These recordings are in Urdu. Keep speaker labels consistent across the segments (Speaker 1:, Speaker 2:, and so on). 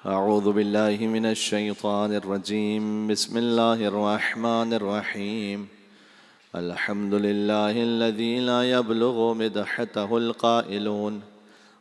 Speaker 1: أعوذ بالله من الشيطان الرجيم. بسم الله الرحمن الرحيم. الحمد لله الذي لا يبلغ مدحته القائلون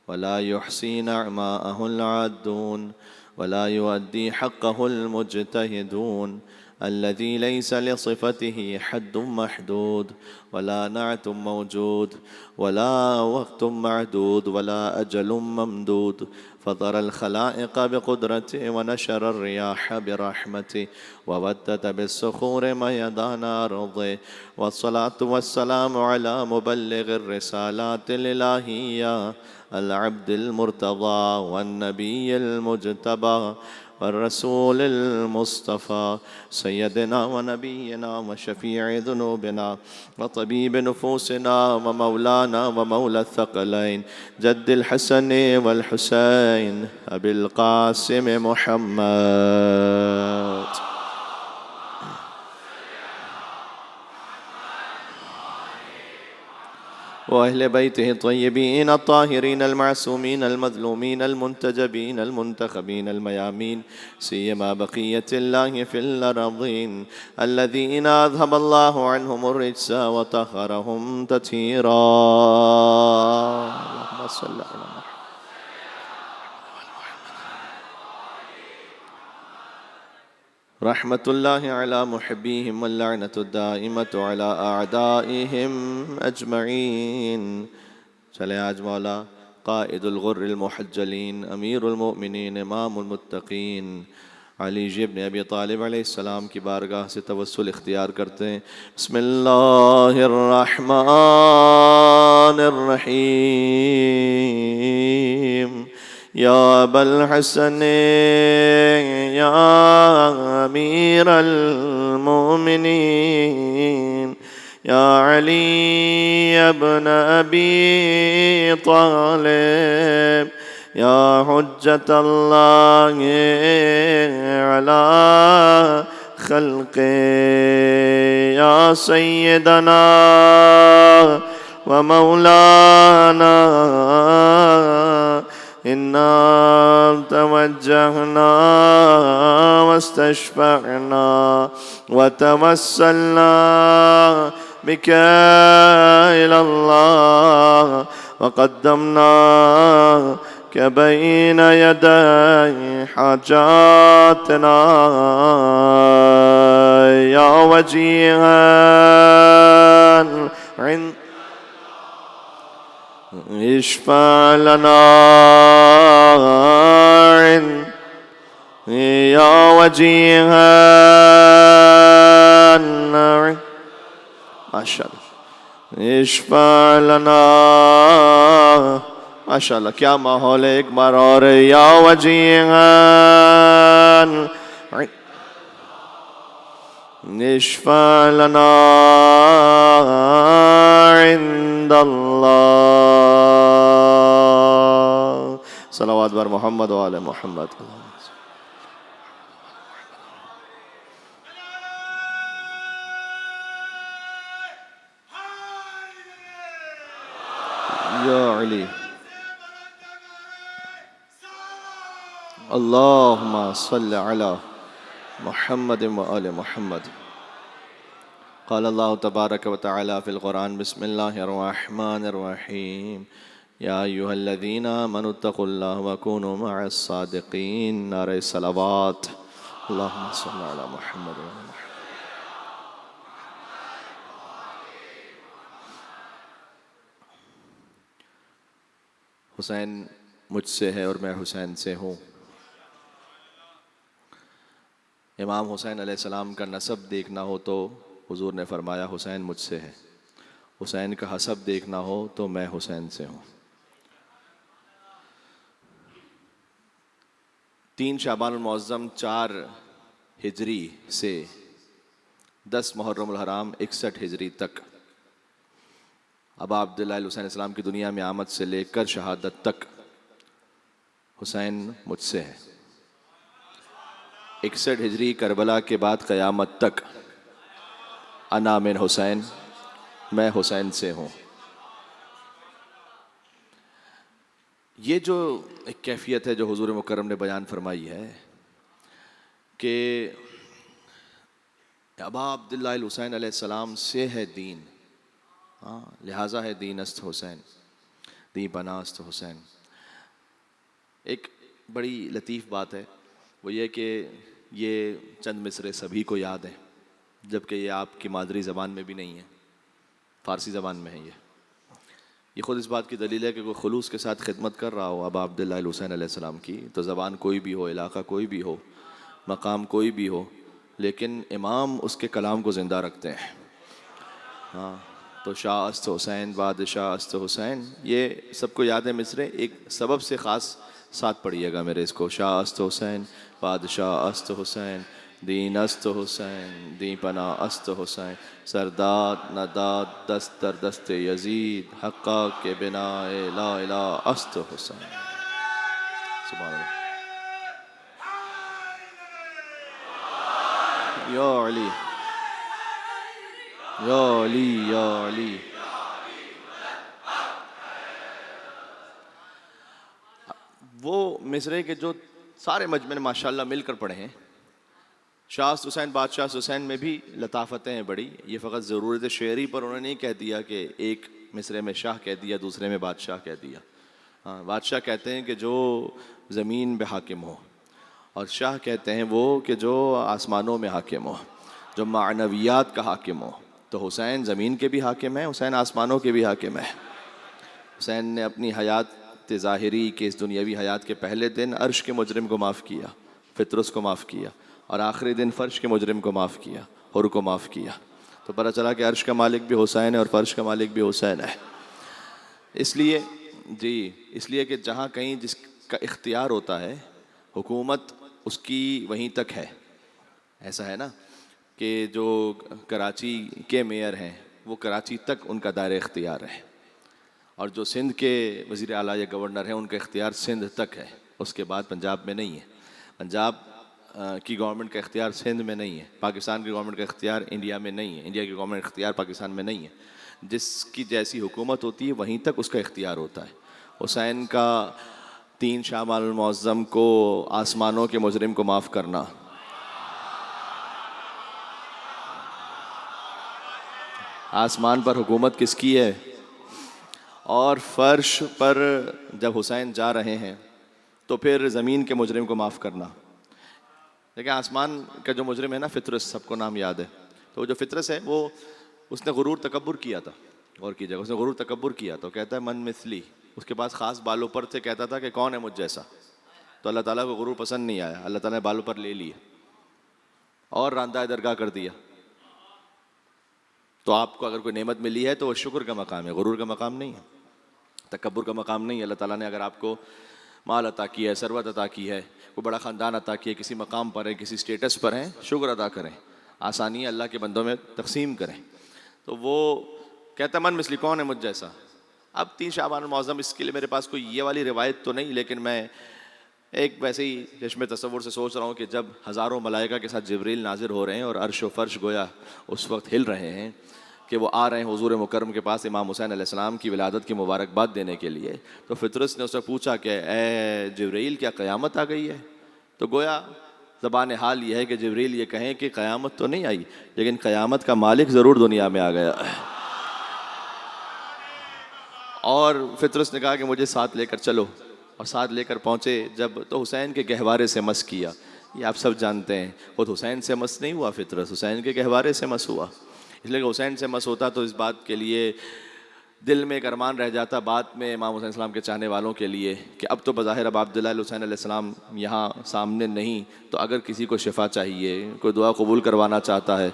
Speaker 1: ولا يحصي نعماءه العادون ولا يؤدي حقه المجتهدون، الذي ليس لصفته حد محدود ولا نعت موجود ولا وقت معدود ولا أجل ممدود، فطر الخلائق بقدرته ونشر الرياح برحمته وودد بالصخور ميدان أرضه، والصلاة والسلام على مبلغ الرسالات الإلهية العبد المرتضى والنبي المجتبى والرسول المصطفى، سيدنا ونبينا وشفيع ذنوبنا وطبيب نفوسنا ومولانا ومولى الثقلين جد الحسن والحسين أبي القاسم محمد. وأهل بيته الطيبين الطاهرين المعصومين المظلومين المنتجبين المنتخبين الميامين، سيما بقية الله في الأرضين الذين أذهب الله عنهم الرجس وطهرهم تطهيرا. اللهم صل على محمد. رحمة الله على محبيهم واللعنة الدائمة على أعدائهم أجمعين. چلے آج مولا قائد الغر المحجلین امیر المؤمنین امام المتقین علی ابن ابی طالب علیہ السلام کی بارگاہ سے توسل اختیار کرتے ہیں. بسم اللہ الرحمن الرحیم. یا ابا الحسن یا امیر المؤمنین یا علی ابن ابی طالب یا حجت اللہ علی خلقہ یا سیدنا و مولانا إنا توجهنا واستشفعنا وتوسلنا بك إلى الله وقدمناك بين يدي حاجاتنا يا وجيها عند اشفع لنا يا وجيها. ما شاء الله اشفع لنا. ما شاء الله کیا ماحول ہے. ایک بار اور یا وجيها اشفع لنا عند الله. صلوات بر محمد و آل محمد. یا علی اللہم صل علی محمد و آل محمد. قال اللہ تبارک و تعالی فی القرآن بسم اللہ الرحمن الرحیم. یا ایہا الذین آمنوا اتقوا اللہ وکونوا مع الصادقین. نعرہ صلوات. اللہم صل علی محمد و آل محمد. حسین مجھ سے ہے اور میں حسین سے ہوں. امام حسین علیہ السلام کا نسب دیکھنا ہو تو حضور نے فرمایا حسین مجھ سے ہے. حسین کا حسب دیکھنا ہو تو میں حسین سے ہوں. 3 شعبان المعظم 4 ہجری سے 10 محرم الحرام 61 ہجری تک ابا عبداللہ الحسین علیہ السلام کی دنیا میں آمد سے لے کر شہادت تک حسین مجھ سے ہے. 61 ہجری کربلا کے بعد قیامت تک انا من حسین، میں حسین سے ہوں. یہ جو ایک کیفیت ہے جو حضور مکرم نے بیان فرمائی ہے کہ ابا عبداللہ الحسین علیہ السلام سے ہے دین، ہاں لہٰذا ہے دین است حسین، دین پناہ است حسین. ایک بڑی لطیف بات ہے وہ یہ کہ یہ چند مصرے سبھی کو یاد ہیں، جبکہ یہ آپ کی مادری زبان میں بھی نہیں ہے، فارسی زبان میں ہے. یہ خود اس بات کی دلیل ہے کہ کوئی خلوص کے ساتھ خدمت کر رہا ہو ابا عبداللہ الحسین علیہ السلام کی، تو زبان کوئی بھی ہو، علاقہ کوئی بھی ہو، مقام کوئی بھی ہو، لیکن امام اس کے کلام کو زندہ رکھتے ہیں. ہاں تو شاہ است حسین، بادشاہ است حسین، یہ سب کو یاد ہے مصرے. ایک سبب سے خاص ساتھ پڑھیے گا میرے اس کو: شاہ است حسین، بادشاہ است حسین، دین است حسین، دین پناہ است حسین، سرداد نداد دست در دست یزید، حقا کے بنا لا الہ است حسین. سبحان اللہ. یا علی یا علی یا علی. وہ مصرے کے جو سارے مجمع نے ماشاءاللہ مل کر پڑھے ہیں. شاہ است حسین، بادشاہ است حسین میں بھی لطافتیں ہیں بڑی. یہ فقط ضرورت شعری پر انہوں نے نہیں کہہ دیا کہ ایک مصرے میں شاہ کہہ دیا، دوسرے میں بادشاہ کہہ دیا. ہاں بادشاہ کہتے ہیں کہ جو زمین پہ حاکم ہو، اور شاہ کہتے ہیں وہ کہ جو آسمانوں میں حاکم ہو، جو معنویات کا حاکم ہو. تو حسین زمین کے بھی حاکم ہیں، حسین آسمانوں کے بھی حاکم ہیں. حسین نے اپنی حیات ظاہری کے اس دنیاوی حیات کے پہلے دن عرش کے مجرم کو معاف کیا، فطرس کو معاف کیا، اور آخری دن فرش کے مجرم کو معاف کیا، حر کو معاف کیا. تو پتہ چلا کہ عرش کا مالک بھی حسین ہے اور فرش کا مالک بھی حسین ہے. اس لیے کہ جہاں کہیں جس کا اختیار ہوتا ہے، حکومت اس کی وہیں تک ہے. ایسا ہے نا کہ جو کراچی کے میئر ہیں وہ کراچی تک ان کا دائرہ اختیار ہے، اور جو سندھ کے وزیر اعلیٰ یا گورنر ہیں ان کا اختیار سندھ تک ہے، اس کے بعد پنجاب میں نہیں ہے. پنجاب کی گورنمنٹ کا اختیار سندھ میں نہیں ہے، پاکستان کی گورنمنٹ کا اختیار انڈیا میں نہیں ہے، انڈیا کی گورنمنٹ کا اختیار پاکستان میں نہیں ہے. جس کی جیسی حکومت ہوتی ہے وہیں تک اس کا اختیار ہوتا ہے. حسین کا 3 شعبان المعظم کو آسمانوں کے مجرم کو معاف کرنا، آسمان پر حکومت کس کی ہے، اور فرش پر جب حسین جا رہے ہیں تو پھر زمین کے مجرم کو معاف کرنا. لیکن آسمان کا جو مجرم ہے نا، فطرس، سب کو نام یاد ہے. تو جو فطرس ہے وہ اس نے غرور تکبر کیا تھا. غور کیجیے گا، اس نے غرور تکبر کیا تو کہتا ہے من مثلی. اس کے پاس خاص بالوں پر تھے، کہتا تھا کہ کون ہے مجھ جیسا. تو اللہ تعالیٰ کو غرور پسند نہیں آیا، اللہ تعالیٰ نے بالوں پر لے لیے اور راندہ درگاہ کر دیا. تو آپ کو اگر کوئی نعمت ملی ہے تو وہ شکر کا مقام ہے، غرور کا مقام نہیں ہے، تکبر کا مقام نہیں ہے. اللہ تعالیٰ نے اگر آپ کو مال عطا کیا ہے، ثروت عطا کی ہے، کوئی بڑا خاندان عطا کیا ہے، کسی مقام پر ہے، کسی سٹیٹس پر ہیں، شکر ادا کریں، آسانی اللہ کے بندوں میں تقسیم کریں. تو وہ کہتا من مثلی، کون ہے مجھ جیسا. اب 3 شعبان المعظم، اس کے لیے میرے پاس کوئی یہ والی روایت تو نہیں، لیکن میں ایک ویسے ہی چشم تصور سے سوچ رہا ہوں کہ جب ہزاروں ملائکہ کے ساتھ جبریل نازل ہو رہے ہیں اور عرش و فرش گویا اس وقت ہل رہے ہیں کہ وہ آ رہے ہیں حضور مکرم کے پاس امام حسین علیہ السلام کی ولادت کی مبارکباد دینے کے لیے. تو فطرس نے اس سے پوچھا کہ اے جبریل، کیا قیامت آ گئی ہے؟ تو گویا زبان حال یہ ہے کہ جبریل یہ کہیں کہ قیامت تو نہیں آئی، لیکن قیامت کا مالک ضرور دنیا میں آ گیا. اور فطرس نے کہا کہ مجھے ساتھ لے کر چلو، اور ساتھ لے کر پہنچے جب تو حسین کے گہوارے سے مس کیا. یہ آپ سب جانتے ہیں، خود حسین سے مس نہیں ہوا فطرس، حسین کے گہوارے سے مس ہوا. اس لیے کہ حسین سے مس ہوتا تو اس بات کے لیے دل میں ایک ارمان رہ جاتا بعد میں امام حسین السلام کے چاہنے والوں کے لیے کہ اب تو بظاہر اب عبداللہ الحسین علیہ السلام یہاں سامنے نہیں، تو اگر کسی کو شفا چاہیے، کوئی دعا قبول کروانا چاہتا ہے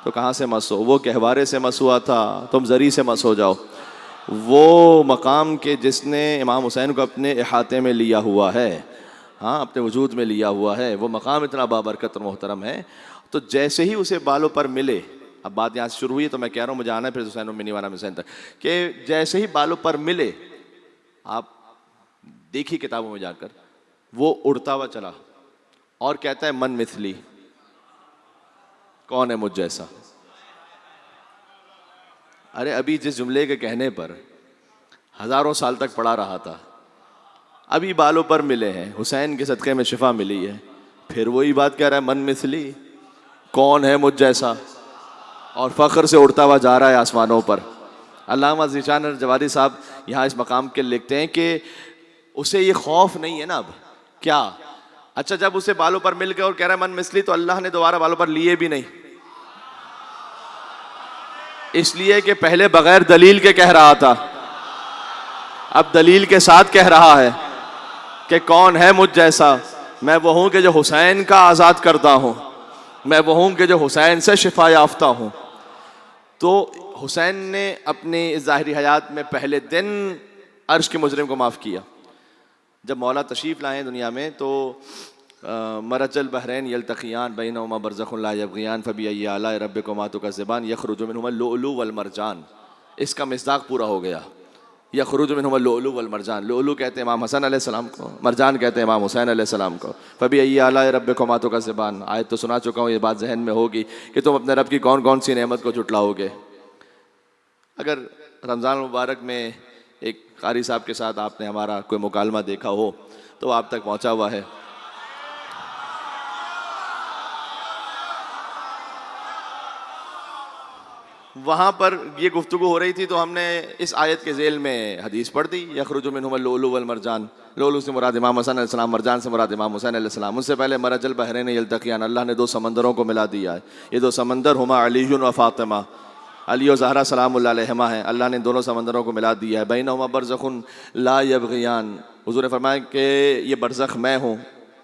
Speaker 1: تو کہاں سے مس ہو؟ وہ گہوارے سے مس ہوا تھا، تم زری سے مس ہو جاؤ. وہ مقام کے جس نے امام حسین کو اپنے احاطے میں لیا ہوا ہے، ہاں اپنے وجود میں لیا ہوا ہے، وہ مقام اتنا بابرکت اور محترم ہے. تو جیسے ہی اسے بالوں پر ملے، اب بات یہاں سے شروع ہوئی ہے تو میں کہہ رہا ہوں مجھے آنا ہے پھر حسین منی والا حسین تک، کہ جیسے ہی بالوں پر ملے، آپ دیکھی کتابوں میں جا کر، وہ اڑتا ہوا چلا اور کہتا ہے من مثلی، کون ہے مجھ جیسا. ارے ابھی جس جملے کے کہنے پر ہزاروں سال تک پڑا رہا تھا، ابھی بالوں پر ملے ہیں، حسین کے صدقے میں شفا ملی ہے، پھر وہی بات کہہ رہا ہے من مثلی، کون ہے مجھ جیسا، اور فخر سے اڑتا ہوا جا رہا ہے آسمانوں پر۔ علامہ ذیشان الجوادی صاحب یہاں اس مقام کے لکھتے ہیں کہ اسے یہ خوف نہیں ہے نا اب، کیا اچھا جب اسے بالوں پر مل گئے اور کہہ رہا ہے من مثلی، تو اللہ نے دوبارہ بالوں پر لیے بھی نہیں، اس لیے کہ پہلے بغیر دلیل کے کہہ رہا تھا، اب دلیل کے ساتھ کہہ رہا ہے کہ کون ہے مجھ جیسا، میں وہ ہوں کہ جو حسین کا آزاد کرتا ہوں، میں وہ ہوں کہ جو حسین سے شفا یافتہ ہوں۔ تو حسین نے اپنی ظاہری حیات میں پہلے دن عرش کے مجرم کو معاف کیا۔ جب مولا تشریف لائے دنیا میں تو مرج البحرین یلتقیان بینہما برزخ لا یبغیان فبأی آلاء ربکما تکذبان یخرج منہما اللؤلؤ والمرجان، اس کا مصداق پورا ہو گیا۔ یخرج منہما اللؤلؤ والمرجان، لؤلؤ کہتے ہیں امام حسن علیہ السلام کو، مرجان کہتے ہیں امام حسین علیہ السلام کو۔ فبأی آلاء ربکما تکذبان، آیت تو سنا چکا ہوں، یہ بات ذہن میں ہوگی کہ تم اپنے رب کی کون کون سی نعمت کو جھٹلاؤ گے۔ اگر رمضان المبارک میں ایک قاری صاحب کے ساتھ آپ نے ہمارا کوئی مکالمہ دیکھا ہو تو آپ تک پہنچا ہوا ہے۔ وہاں پر یہ گفتگو ہو رہی تھی تو ہم نے اس آیت کے ذیل میں حدیث پڑھ دی، یخرج منہما اللؤلؤ والمرجان، لؤلؤ سے مراد امام حسن علیہ السلام، مرجان سے مراد امام حسین علیہ السلام۔ ان سے پہلے مرج البحرین یلتقیان، اللہ نے دو سمندروں کو ملا دیا ہے، یہ دو سمندر ہما علی و فاطمہ، علی و زہرا سلام اللہ علیہما ہیں، اللہ نے دونوں سمندروں کو ملا دیا ہے۔ بینہما برزخ لا یبغیان، حضور نے فرمایا کہ یہ برزخ میں ہوں،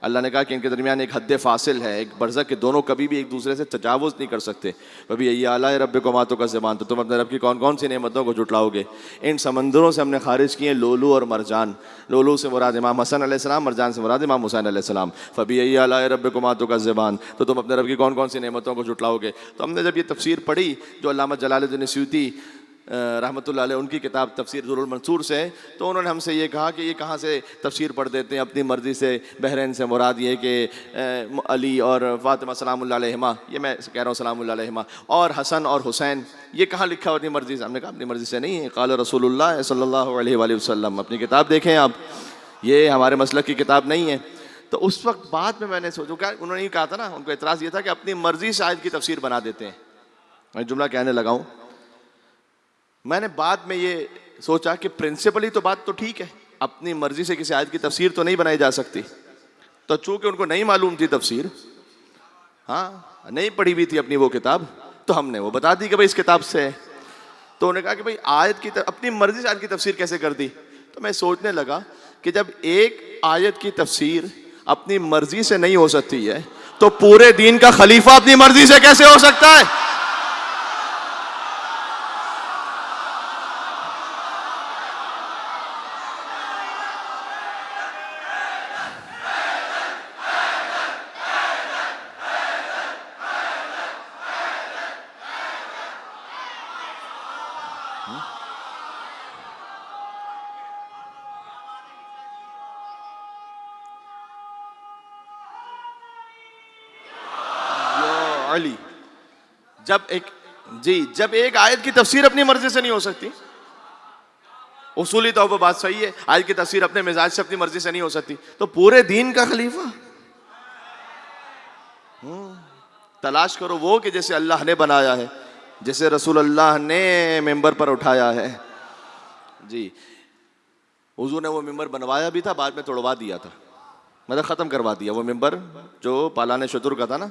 Speaker 1: اللہ نے کہا کہ ان کے درمیان ایک حد فاصل ہے، ایک برزخ کے دونوں کبھی بھی ایک دوسرے سے تجاوز نہیں کر سکتے۔ فبأی آلاء ربکما تکذبان، تو تم اپنے رب کی کون کون سی نعمتوں کو جھٹلاؤ گے۔ ان سمندروں سے ہم نے خارج کیے لؤلؤ اور مرجان، لؤلؤ سے مراد امام حسن علیہ السلام، مرجان سے مراد امام حسین علیہ السلام۔ فبأی آلاء ربکما تکذبان، تو تم اپنے رب کی کون کون سی نعمتوں کو جھٹلاؤ گے۔ تو ہم نے جب یہ تفسیر پڑھی جو علامہ جلال الدین سیوطی رحمۃ اللہ علیہ ان کی کتاب تفسیر در المنصور سے، تو انہوں نے ہم سے یہ کہا کہ یہ کہاں سے تفسیر پڑھ دیتے ہیں اپنی مرضی سے، بحرین سے مراد یہ کہ علی اور فاطمہ سلام اللہ علیہما، یہ میں کہہ رہا ہوں سلام اللہ علیہما، اور حسن اور حسین، یہ کہاں لکھا ہو اپنی مرضی سے؟ ہم نے کہا اپنی مرضی سے نہیں ہے، قال رسول اللہ صلی اللہ علیہ وآلہ وسلم، اپنی کتاب دیکھیں آپ، یہ ہمارے مسلک کی کتاب نہیں ہے۔ تو اس وقت بعد میں نے سوچا کہ انہوں نے یہ کہا تھا نا، ان کو اعتراض یہ تھا کہ اپنی مرضی سے آیت کی تفسیر بنا دیتے ہیں۔ میں جملہ کہنے لگا ہوں، میں نے بعد میں یہ سوچا کہ پرنسپلی تو بات تو ٹھیک ہے، اپنی مرضی سے کسی آیت کی تفسیر تو نہیں بنائی جا سکتی، تو چونکہ ان کو نہیں معلوم تھی تفسیر، ہاں نہیں پڑھی ہوئی تھی اپنی وہ کتاب، تو ہم نے وہ بتا دی کہ بھائی اس کتاب سے ہے۔ تو انہوں نے کہا کہ بھائی آیت کی اپنی مرضی سے آیت کی تفسیر کیسے کر دی؟ تو میں سوچنے لگا کہ جب ایک آیت کی تفسیر اپنی مرضی سے نہیں ہو سکتی ہے تو پورے دین کا خلیفہ اپنی مرضی سے کیسے ہو سکتا ہے؟ علی جب ایک آیت کی تفسیر اپنی مرضی سے نہیں ہو سکتی، اصولی طور پر بات صحیح ہے، آیت کی تفسیر اپنے مزاج سے اپنی مرضی سے نہیں ہو سکتی، تو پورے دین کا خلیفہ تلاش کرو وہ کہ جیسے اللہ نے بنایا ہے، جیسے رسول اللہ نے ممبر پر اٹھایا ہے۔ جی حضور نے وہ ممبر بنوایا بھی تھا، بعد میں توڑوا دیا تھا، مطلب ختم کروا دیا وہ ممبر جو پالان شتر کا تھا نا۔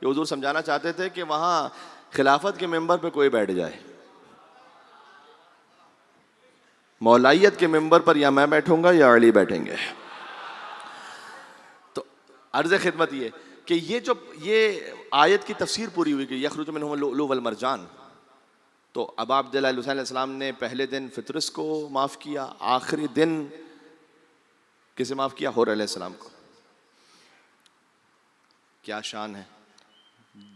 Speaker 1: یہ حضور سمجھانا چاہتے تھے کہ وہاں خلافت کے ممبر پہ کوئی بیٹھ جائے، مولائیت کے ممبر پر یا میں بیٹھوں گا یا علی بیٹھیں گے۔ تو عرض خدمت یہ کہ یہ آیت کی تفسیر پوری ہوئی کہ یخرج منہما اللؤلؤ والمرجان، تو ابا عبداللہ حسین علیہ السلام نے پہلے دن فطرس کو معاف کیا، آخری دن کسے معاف کیا؟ حور علیہ السلام کو۔ کیا شان ہے،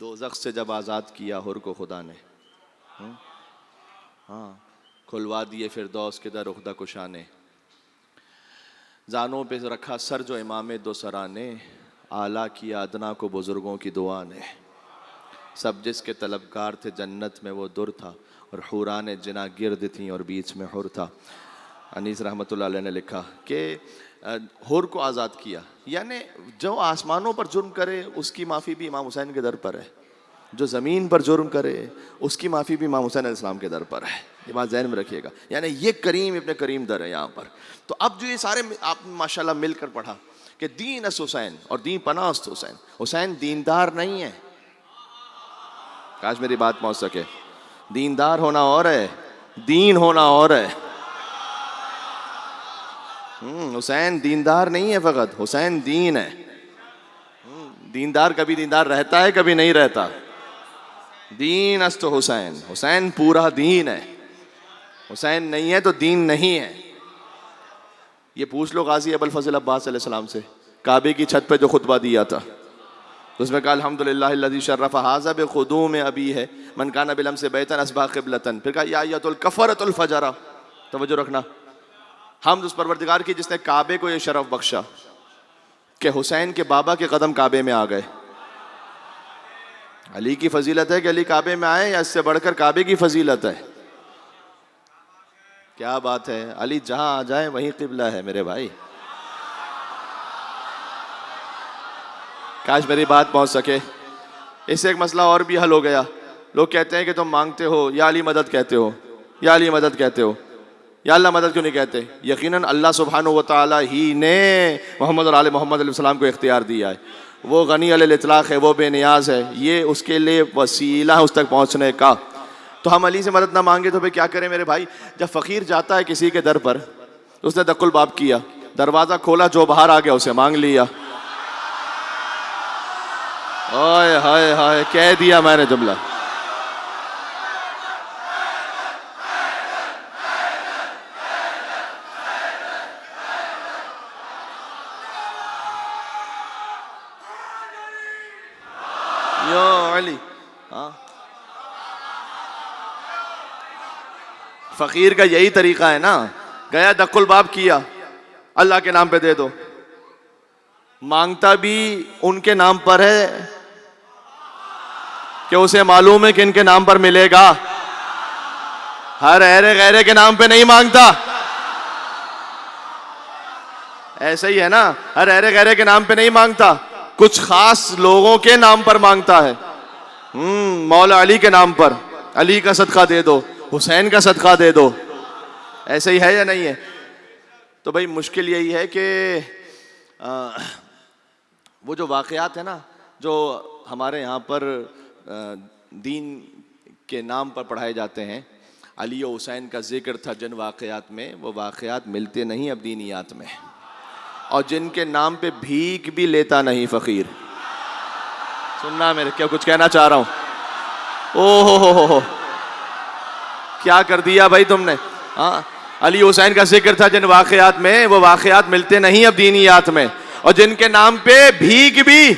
Speaker 1: دوزخ سے جب آزاد کیا حور کو خدا نے، ہاں کھلوا دیے فردوس کے در عقدہ کشا نے، زانوں پہ رکھا سر جو امام دو سرا نے، اعلیٰ کیا ادنا کو بزرگوں کی دعا نے، سب جس کے طلبگار تھے جنت میں وہ در تھا، اور حوران جنا گرد تھیں اور بیچ میں حر تھا۔ انیس رحمۃ اللہ علیہ نے لکھا کہ حر کو آزاد کیا، یعنی جو آسمانوں پر جرم کرے اس کی معافی بھی امام حسین کے در پر ہے، جو زمین پر جرم کرے اس کی معافی بھی امام حسین علیہ السلام کے در پر ہے. یہ بات ذہن میں رکھیے گا، یعنی یہ کریم ابن کریم در ہے یہاں پر. تو اب جو یہ سارے آپ نے ماشاءاللہ مل کر پڑھا کہ دین اس حسین اور دین پناست حسین. حسین دیندار نہیں ہے، کاش میری بات پہنچ سکے. دیندار ہونا اور ہے، دین ہونا اور ہے. حسین دیندار نہیں ہے، فقط حسین دین ہے. دیندار کبھی دیندار رہتا ہے، کبھی نہیں رہتا. دین است حسین، حسین پورا دین ہے. حسین نہیں ہے تو دین نہیں ہے. یہ پوچھ لو غازی ابو الفضل عباس علیہ السلام سے، کعبے کی چھت پہ جو خطبہ دیا تھا اس میں کہا الحمدللہ الذی شرف ھذا بقدوم ابی ہے من کان بالامس بیتا اصبح قبلۃ. پھر کہا یا ایھا الکفرۃ الفجرہ. توجہ رکھنا، حمد اس پروردگار کی جس نے کعبے کو یہ شرف بخشا کہ حسین کے بابا کے قدم کعبے میں آ گئے. علی کی فضیلت ہے کہ علی کعبے میں آئے، یا اس سے بڑھ کر کعبے کی فضیلت ہے؟ کیا بات ہے، علی جہاں آ جائے وہیں قبلہ ہے میرے بھائی. کاش میری بات پہنچ سکے. اس سے ایک مسئلہ اور بھی حل ہو گیا. لوگ کہتے ہیں کہ تم مانگتے ہو یا علی مدد کہتے ہو، یا علی مدد کہتے ہو، یا اللہ مدد کیوں نہیں کہتے؟ یقیناً اللہ سبحانہ و تعالی ہی نے محمد اور آل محمد علیہ السلام کو اختیار دیا ہے. وہ غنی علی الاطلاق ہے، وہ بے نیاز ہے، یہ اس کے لیے وسیلہ ہے اس تک پہنچنے کا. تو ہم علی سے مدد نہ مانگے تو پھر کیا کریں میرے بھائی؟ جب فقیر جاتا ہے کسی کے در پر، اس نے دق الباب کیا، دروازہ کھولا، جو باہر آ گیا اسے مانگ لیا. ہائے ہائے ہائے، کہہ دیا میں نے جملہ. یا علی. ہاں، فقیر کا یہی طریقہ ہے نا. گیا دق الباب کیا، اللہ کے نام پہ دے دو. مانگتا بھی ان کے نام پر ہے کہ اسے معلوم ہے کہ ان کے نام پر ملے گا. ہر ایرے غیرے کے نام پہ نہیں مانگتا. ایسا ہی ہے نا، ہر ایرے غیرے کے نام پہ نہیں مانگتا، کچھ خاص لوگوں کے نام پر مانگتا ہے. مولا علی کے نام پر، علی کا صدقہ دے دو، حسین کا صدقہ دے دو. ایسا ہی ہے یا نہیں ہے؟ تو بھائی مشکل یہی ہے کہ وہ جو واقعات ہیں نا جو ہمارے یہاں پر دین کے نام پر پڑھائے جاتے ہیں، علی و حسین کا ذکر تھا جن واقعات میں، وہ واقعات ملتے نہیں اب دینیات میں. اور جن کے نام پہ بھیک بھی لیتا نہیں فقیر. سننا میرے، کیا کچھ کہنا چاہ رہا ہوں. او ہو کیا کر دیا بھائی تم نے. ہاں، علی حسین کا ذکر تھا جن واقعات میں، وہ واقعات ملتے نہیں اب دینیات میں. اور جن کے نام پہ بھیک بھی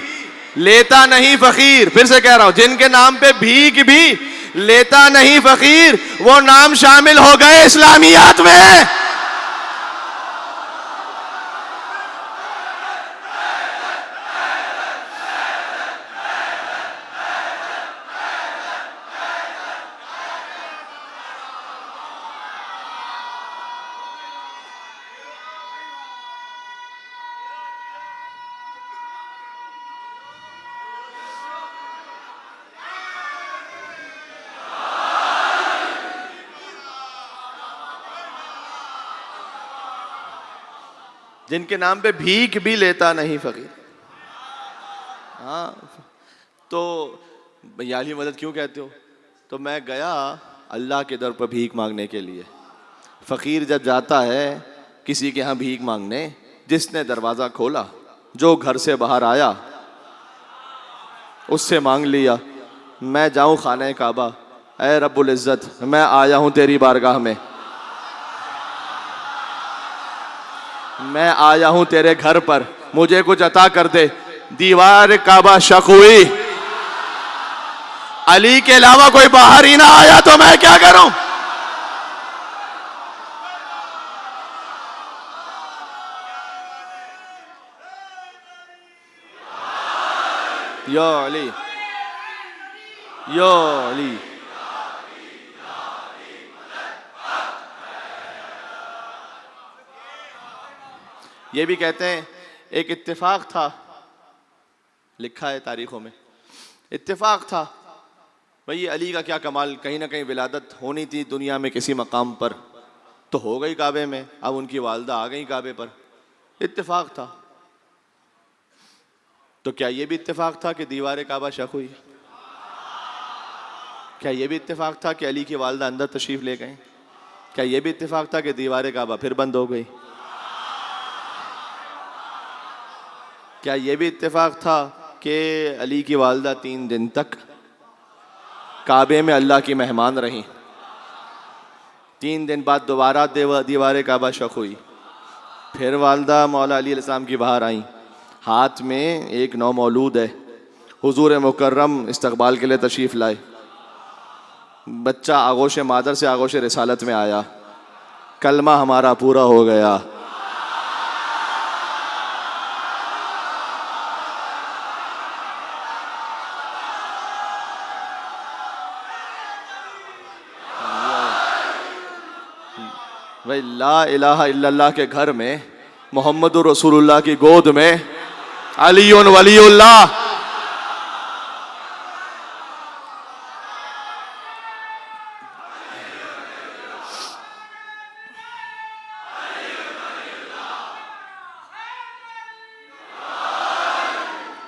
Speaker 1: لیتا نہیں فقیر، پھر سے کہہ رہا ہوں، جن کے نام پہ بھیک بھی لیتا نہیں فقیر، وہ نام شامل ہو گئے اسلامیات میں. جن کے نام پہ بھیک بھی لیتا نہیں فقیر. ہاں، تو یا علی مدد کیوں کہتے ہو؟ تو میں گیا اللہ کے در پر بھیک مانگنے کے لیے. فقیر جب جاتا ہے کسی کے ہاں بھیک مانگنے، جس نے دروازہ کھولا، جو گھر سے باہر آیا، اس سے مانگ لیا. میں جاؤں خانہ کعبہ، اے رب العزت میں آیا ہوں تیری بارگاہ میں، میں آیا ہوں تیرے گھر پر، مجھے کچھ عطا کر دے. دیوار کعبہ شق ہوئی، علی کے علاوہ کوئی باہر ہی نہ آیا تو میں کیا کروں؟ یا علی، یا علی. یہ بھی کہتے ہیں ایک اتفاق تھا، لکھا ہے تاریخوں میں، اتفاق تھا بھئی علی کا کیا کمال، کہیں نہ کہیں ولادت ہونی تھی دنیا میں کسی مقام پر، تو ہو گئی کعبے میں، اب ان کی والدہ آ گئی کعبے پر، اتفاق تھا۔ تو کیا یہ بھی اتفاق تھا کہ دیوار کعبہ شق ہوئی؟ کیا یہ بھی اتفاق تھا کہ علی کی والدہ اندر تشریف لے گئے؟ کیا یہ بھی اتفاق تھا کہ دیوار کعبہ پھر بند ہو گئی؟ کیا یہ بھی اتفاق تھا کہ علی کی والدہ 3 دن تک کعبے میں اللہ کی مہمان رہیں، 3 دن بعد دوبارہ دیوار کعبہ شق ہوئی، پھر والدہ مولا علی علیہ السلام کی باہر آئیں، ہاتھ میں ایک نومولود ہے، حضور مکرم استقبال کے لیے تشریف لائے، بچہ آغوش مادر سے آغوش رسالت میں آیا، کلمہ ہمارا پورا ہو گیا۔ بھائی لا الہ الا اللہ کے گھر میں، محمد رسول اللہ کی گود میں، علی ولی اللہ۔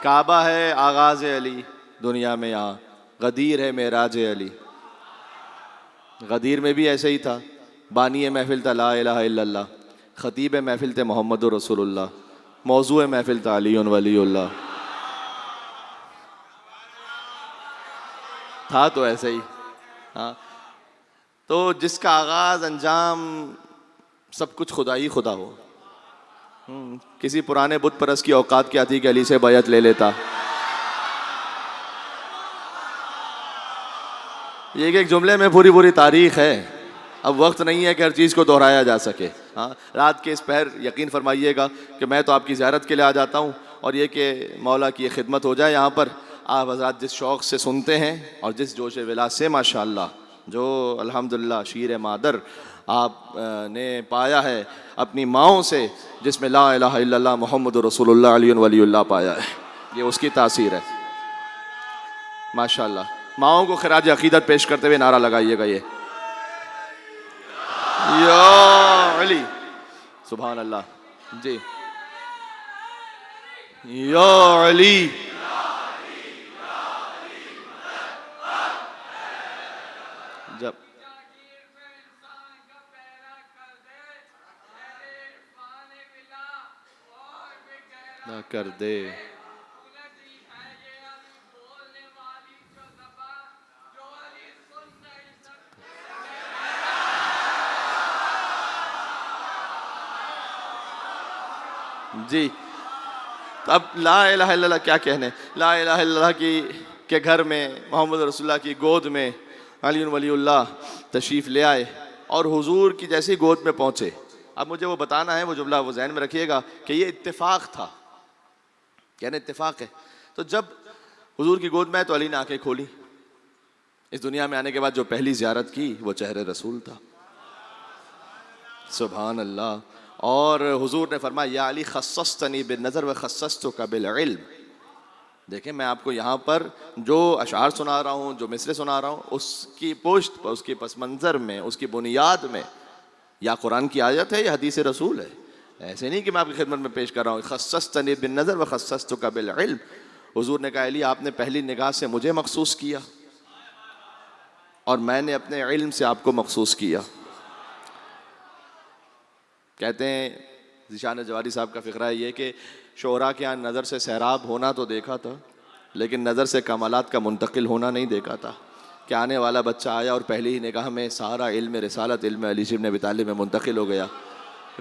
Speaker 1: کعبہ ہے آغاز علی دنیا میں، یہاں غدیر ہے معراج علی۔ غدیر میں بھی ایسے ہی تھا، بانی محفل تھا لا الہ الا اللہ، خطیب محفل تھے محمد رسول اللہ، موضوع محفل تھا علی ولی اللہ، تھا تو ایسے ہی۔ ہاں تو جس کا آغاز انجام سب کچھ خدا ہی خدا ہو۔ کسی پرانے بت پرست کی اوقات کیا تھی کہ علی سے بیعت لے لیتا؟ یہ ایک جملے میں پوری پوری تاریخ ہے، اب وقت نہیں ہے کہ ہر چیز کو دہرایا جا سکے۔ ہاں رات کے اس پہر یقین فرمائیے گا کہ میں تو آپ کی زیارت کے لیے آ جاتا ہوں، اور یہ کہ مولا کی خدمت ہو جائے یہاں پر، آپ حضرات جس شوق سے سنتے ہیں اور جس جوش ولا سے ماشاءاللہ جو الحمدللہ شیر مادر آپ نے پایا ہے اپنی ماؤں سے، جس میں لا الہ الا اللہ محمد رسول اللہ علی ولی اللہ پایا ہے، یہ اس کی تاثیر ہے ماشاءاللہ۔ ماؤں کو خراج عقیدت پیش کرتے ہوئے نعرہ لگائیے گا یہ یا علی، سبحان اللہ جی، یا علی۔ جب نہ کر دے جی، اب لا الہ الا اللہ کیا کہنے، لا الہ الا اللہ کے گھر میں، محمد رسول اللہ کی گود میں علی ولی اللہ تشریف لے آئے، اور حضور کی جیسی گود میں پہنچے۔ اب مجھے وہ بتانا ہے، وہ جملہ وہ ذہن میں رکھیے گا کہ یہ اتفاق تھا، یعنی اتفاق ہے۔ تو جب حضور کی گود میں آئے تو علی نے آنکھیں کھولی، اس دنیا میں آنے کے بعد جو پہلی زیارت کی وہ چہرے رسول تھا، سبحان اللہ۔ اور حضور نے فرمایا یا علی خصصتنی بالنظر وخصصتک بالعلم، دیکھیں میں آپ کو یہاں پر جو اشعار سنا رہا ہوں، جو مصرے سنا رہا ہوں، اس کی پشت پر، اس کے پس منظر میں، اس کی بنیاد میں یا قرآن کی آیت ہے یا حدیث رسول ہے، ایسے نہیں کہ میں آپ کی خدمت میں پیش کر رہا ہوں۔ خصصتنی بالنظر وخصصتک بالعلم، حضور نے کہا علی آپ نے پہلی نگاہ سے مجھے مخصوص کیا اور میں نے اپنے علم سے آپ کو مخصوص کیا۔ کہتے ہیں ذیشان جواری صاحب کا فقرہ ہے یہ کہ شعراء کے یہاں نظر سے سیراب ہونا تو دیکھا تھا، لیکن نظر سے کمالات کا منتقل ہونا نہیں دیکھا تھا، کہ آنے والا بچہ آیا اور پہلی ہی نگاہ میں سارا علم رسالت، علم علی بن ابی طالب میں منتقل ہو گیا۔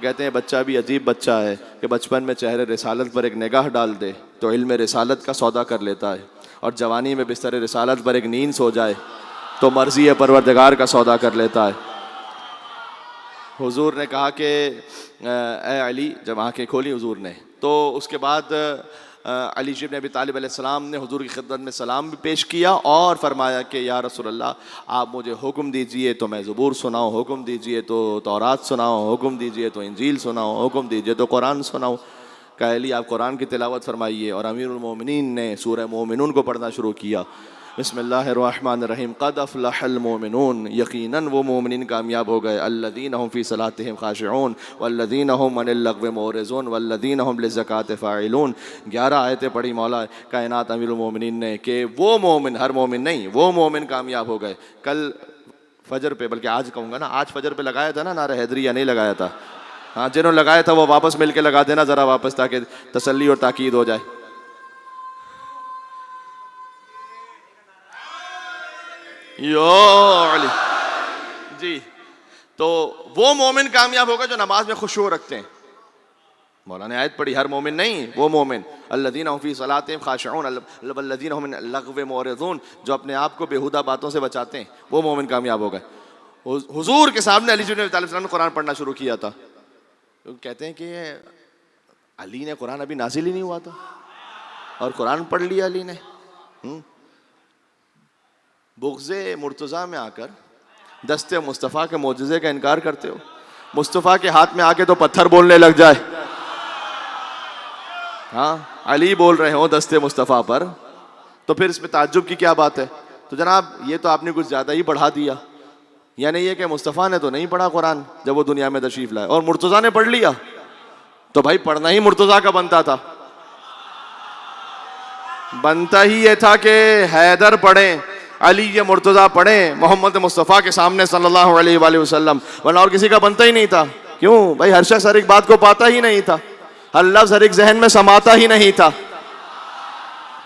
Speaker 1: کہتے ہیں بچہ بھی عجیب بچہ ہے کہ بچپن میں چہرے رسالت پر ایک نگاہ ڈال دے تو علم رسالت کا سودا کر لیتا ہے، اور جوانی میں بستر رسالت پر ایک نیند سو جائے تو مرضی پروردگار کا سودا کر لیتا ہے۔ حضور نے کہا کہ اے علی، جب آنکھیں کھولی حضور نے تو اس کے بعد علی ابن ابی طالب علیہ السلام نے حضور کی خدمت میں سلام بھی پیش کیا اور فرمایا کہ یا رسول اللہ آپ مجھے حکم دیجئے تو میں زبور سناؤں، حکم دیجئے تو تورات سناؤں، حکم دیجئے تو انجیل سناؤں، حکم دیجئے تو قرآن سناؤں. کہ علی آپ قرآن کی تلاوت فرمائیے. اور امیر المومنین نے سورہ مومنون کو پڑھنا شروع کیا. بسم اللہ الرحمن الرحیم. قد افلح المومنون، یقیناً وہ مومنین کامیاب ہو گئے. الذین هم فی صلاتہم خاشعون والذین هم عن اللغو معرضون والذین هم للزکاۃ فاعلون. 11 آیتیں پڑھی مولا کائنات امیر المومنین نے کہ وہ مومن، ہر مومن نہیں، وہ مومن کامیاب ہو گئے. کل فجر پہ، بلکہ آج کہوں گا نا، آج فجر پہ لگایا تھا نا نعرہ حیدری یا نہیں لگایا تھا؟ ہاں جنہوں نے لگایا تھا وہ واپس مل کے لگا دینا ذرا واپس، تاکہ تسلی اور تاکید ہو جائے. یا علی جی. تو وہ مومن کامیاب ہوگا جو نماز میں خشوع رکھتے ہیں. مولانا نے آیت پڑھی، ہر مومن نہیں، وہ مومن. الذین هم فی صلاتہم خاشعون والذین هم من اللغو معرضون، جو اپنے آپ کو بیہودہ باتوں سے بچاتے ہیں، وہ مومن کامیاب ہو گئے. حضور کے سامنے علی بن ابی طالب نے قرآن پڑھنا شروع کیا تھا. کہتے ہیں کہ علی نے قرآن ابھی نازل ہی نہیں ہوا تھا اور قرآن پڑھ لیا علی نے. بغض مرتضیٰ میں آ کر دست مصطفیٰ کے معجزے کا انکار کرتے ہو. مصطفیٰ کے ہاتھ میں آ کے تو پتھر بولنے لگ جائے. ہاں علی بول رہے ہو دست مصطفیٰ پر، تو پھر اس میں تعجب کی کیا بات ہے؟ تو جناب یہ تو آپ نے کچھ زیادہ ہی بڑھا دیا. یعنی یہ کہ مصطفیٰ نے تو نہیں پڑھا قرآن جب وہ دنیا میں تشریف لائے، اور مرتضیٰ نے پڑھ لیا. تو بھائی پڑھنا ہی مرتضیٰ کا بنتا تھا. بنتا ہی یہ تھا کہ حیدر پڑھیں، علی یہ مرتضیٰ پڑھیں محمد مصطفیٰ کے سامنے صلی اللہ علیہ وآلہ وسلم، ورنہ اور کسی کا بنتا ہی نہیں تھا. کیوں بھائی؟ ہر شخص ہر ایک بات کو پاتا ہی نہیں تھا، ہر لفظ ہر ایک ذہن میں سماتا ہی نہیں تھا.